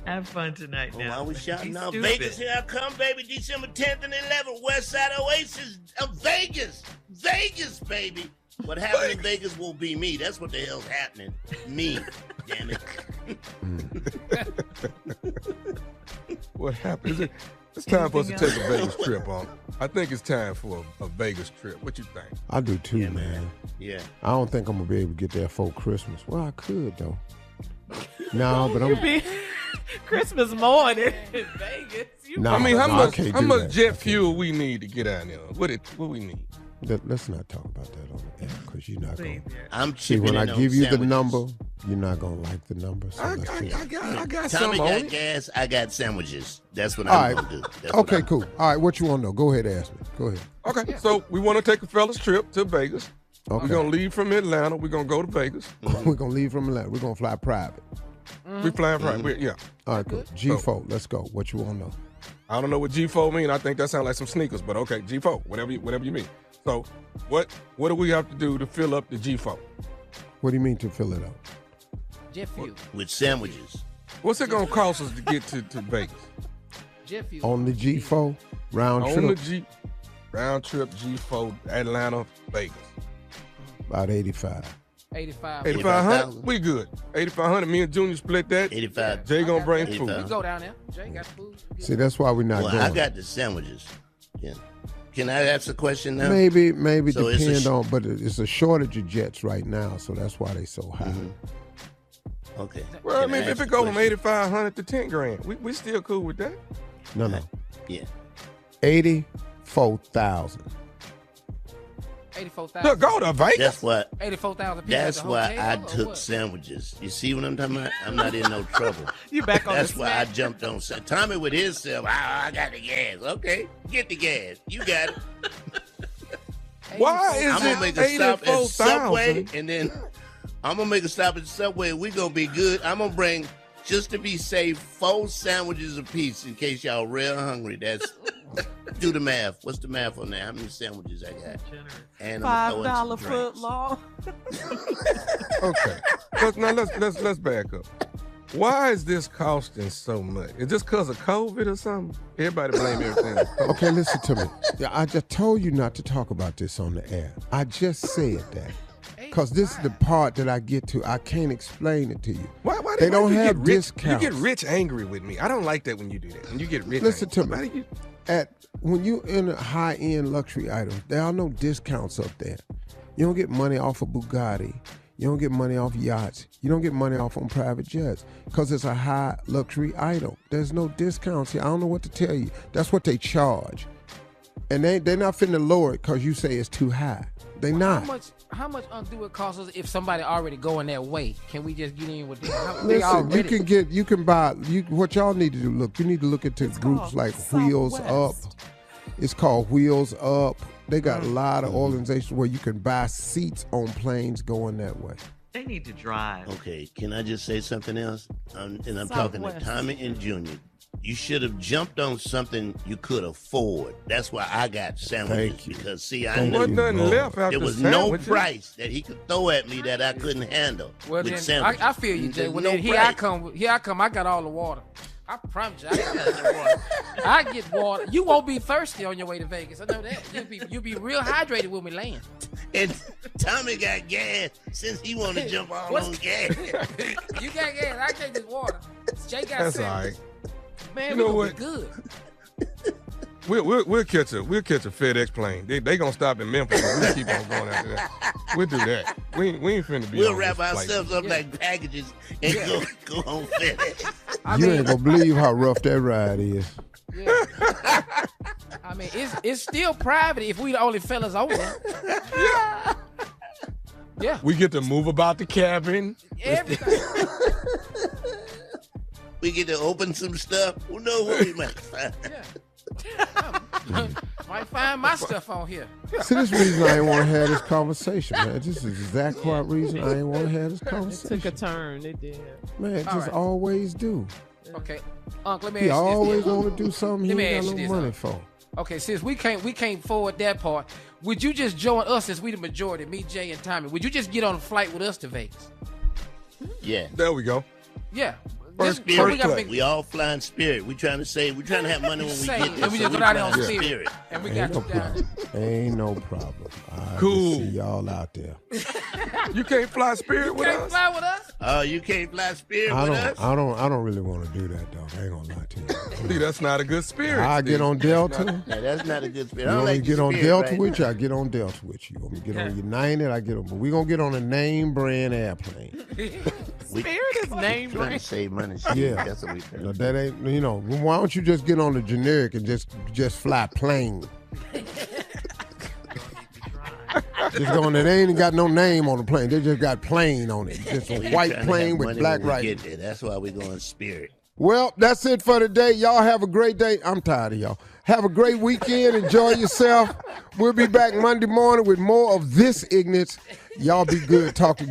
D: Have fun tonight now.
F: While we shouting
D: Be
F: out
D: stupid.
F: Vegas, here I come, baby. December 10th and 11th, West Side Oasis of Vegas. Vegas, baby. What happened in Vegas will be me. That's what the hell's happening. Me, damn it.
E: What happened? It's time for us to take a Vegas trip, Unc. I think it's time for a Vegas trip. What you think?
A: I do too, man.
F: Yeah.
A: I don't think I'm gonna be able to get there for Christmas. Well, I could though. No, but I'm.
I: Christmas morning in Vegas.
E: I mean, how much jet fuel we need to get out there? What we need?
A: Let's not talk about that on the air because you're not going.
F: I'm
A: see when I give you the number, you're not gonna like the number. So
E: I got
F: Tommy
E: some
F: got gas. I got sandwiches. That's what I'm gonna do.
A: Okay, cool. All right, what you want to know? Go ahead, ask me. Go ahead.
E: Okay, so we want to take a fella's trip to Vegas. Okay. We're gonna leave from Atlanta. We're gonna go to Vegas.
A: We're gonna leave from Atlanta. We're gonna fly private.
E: We flying private. Yeah.
A: All right, cool. G4. Let's go. What you want to know?
E: I don't know what G4 mean. I think that sounds like some sneakers, but okay, G4. Whatever you mean. So, what do we have to do to fill up the G4?
A: What do you mean to fill it up?
C: Jet fuel.
F: With sandwiches.
E: What's it gonna cost us to get to Vegas?
C: Jet fuel.
A: On the G4 round trip.
E: On the round trip G4 Atlanta Vegas.
A: About 85.
C: 8500.
E: We good. 8500. Me and Junior split that.
F: 85.
E: Jay gonna bring food.
C: We go down there. Jay got food.
A: See, that's why we're not going.
F: I got the sandwiches. Yeah. Can I ask a question now?
A: Maybe
F: so
A: depend on, but it's a shortage of jets right now, so that's why they so high.
F: Mm-hmm. Okay.
E: Well, I mean, if it go from 8,500 to 10 grand, we still cool with that.
A: No.
F: Yeah.
A: 84,000.
C: 84,000.
E: Go to Vegas.
F: That's what.
C: 84,000 people.
F: That's
C: at the
F: why
C: hotel,
F: I
C: or
F: took
C: what?
F: sandwiches. You see what I'm talking about? I'm not in no trouble.
I: You back on
F: That's
I: the
F: why I
I: snack.
F: jumped on. Tommy with his self. I got the gas. Okay, get the gas. You got it.
E: Why is
F: I'm gonna make a stop at Subway,
E: 84,000?
F: and then I'm gonna make a stop at Subway. We gonna be good. I'm gonna bring, just to be safe, 4 sandwiches a piece in case y'all real hungry. That's do the math. What's the math on that? How many sandwiches I got? And I'm
I: $5 foot long.
E: Okay. Let's back up. Why is this costing so much? Is this because of COVID or something? Everybody blame everything on COVID.
A: Okay, listen to me. I just told you not to talk about this on the air. I just said that. Because this is the part that I get to. I can't explain it to you.
E: Why
A: they don't
E: you
A: have
E: get
A: discounts.
E: You get rich angry with me. I don't like that when you do that. When you get rich
A: Listen
E: angry.
A: to me. When you in a high-end luxury items, there are no discounts up there. You don't get money off of Bugatti. You don't get money off yachts. You don't get money off on private jets because it's a high luxury item. There's no discounts here. I don't know what to tell you. That's what they charge. And they're not finna lower it because you say it's too high. They not.
C: How much do it cost us if somebody already going that way? Can we just get in with them?
A: Listen, you can buy. What y'all need to do? Look, you need to look into groups like Wheels Up. It's called Wheels Up. They got a lot of organizations where you can buy seats on planes going that way.
D: They need to drive.
F: Okay, can I just say something else? I'm talking to Tommy and Junior. You should have jumped on something you could afford. That's why I got sandwiches. Because see, I knew there was no price that he could throw at me that I couldn't handle.
C: Well,
F: with
C: then
F: sandwiches.
C: I feel you, Jay. Well,
F: no
C: then here I come. I got all the water. I promise you, I got the water. I get water. You won't be thirsty on your way to Vegas. I know that. You'll be real hydrated when we land.
F: And Tommy got gas since he want to jump all on gas.
C: You got gas. I take this water. Jay got
E: That's
C: sandwiches.
E: all right.
C: Man,
E: You know
C: we're
E: what?
C: good.
E: We'll catch a FedEx plane. They gonna stop in Memphis. We'll keep on going after that. We'll do that. We ain't finna be.
F: We'll
E: on
F: wrap
E: this
F: ourselves
E: flight.
F: up like packages and go on FedEx.
A: You ain't gonna believe how rough that ride is.
C: Yeah. I mean, it's still private if we the only fellas on there. Yeah.
E: We get to move about the cabin.
C: Everything.
F: We get to open some stuff. Who knows what we might find?
C: Might find my stuff on here.
A: See, this reason I ain't want to have this conversation, man. This is the exact reason I ain't want to have this conversation.
I: It took a turn. It did.
A: Man, it
C: All
A: just
C: right.
A: always do.
C: Okay, Unc, let me
A: He
C: ask you this.
A: always want to do something he
C: Let me
A: ain't
C: ask
A: got
C: you
A: no
C: this,
A: money
C: Unc.
A: for.
C: Okay, since we can't forward that part, would you just join us since we the majority, me, Jay, and Tommy? Would you just get on a flight with us to Vegas?
F: Yeah.
E: There we go.
C: Yeah.
F: Spirit. We all flying Spirit. We trying to have money when we get there.
C: And we just go down there on Spirit. And we got
A: Ain't no problem.
E: Cool.
A: See y'all out there.
E: You can't fly Spirit with us?
C: You can't fly with us?
F: Oh, you can't fly Spirit with us?
A: I don't really want to do that, though. I ain't gonna lie to you.
E: See, that's not a good spirit.
A: I get on Delta.
F: That's not a good spirit.
A: You
F: I don't
A: want me
F: like
A: to get on
F: spirit
A: Delta
F: right
A: with you? I get on Delta with you. You want me to get on United? I get on. But we're gonna get on a name brand airplane.
C: Spirit is name
F: trying
C: brand.
F: to save money.
A: Yeah.
F: That's what we trying.
A: No, that ain't. Why don't you just get on the generic and just fly plain? Just going there. They ain't got no name on the plane. They just got plane on it. Just a white plane with black writing.
F: That's why we're going Spirit.
A: Well, that's it for today. Y'all have a great day. I'm tired of y'all. Have a great weekend. Enjoy yourself. We'll be back Monday morning with more of this ignorance. Y'all be good. Talk to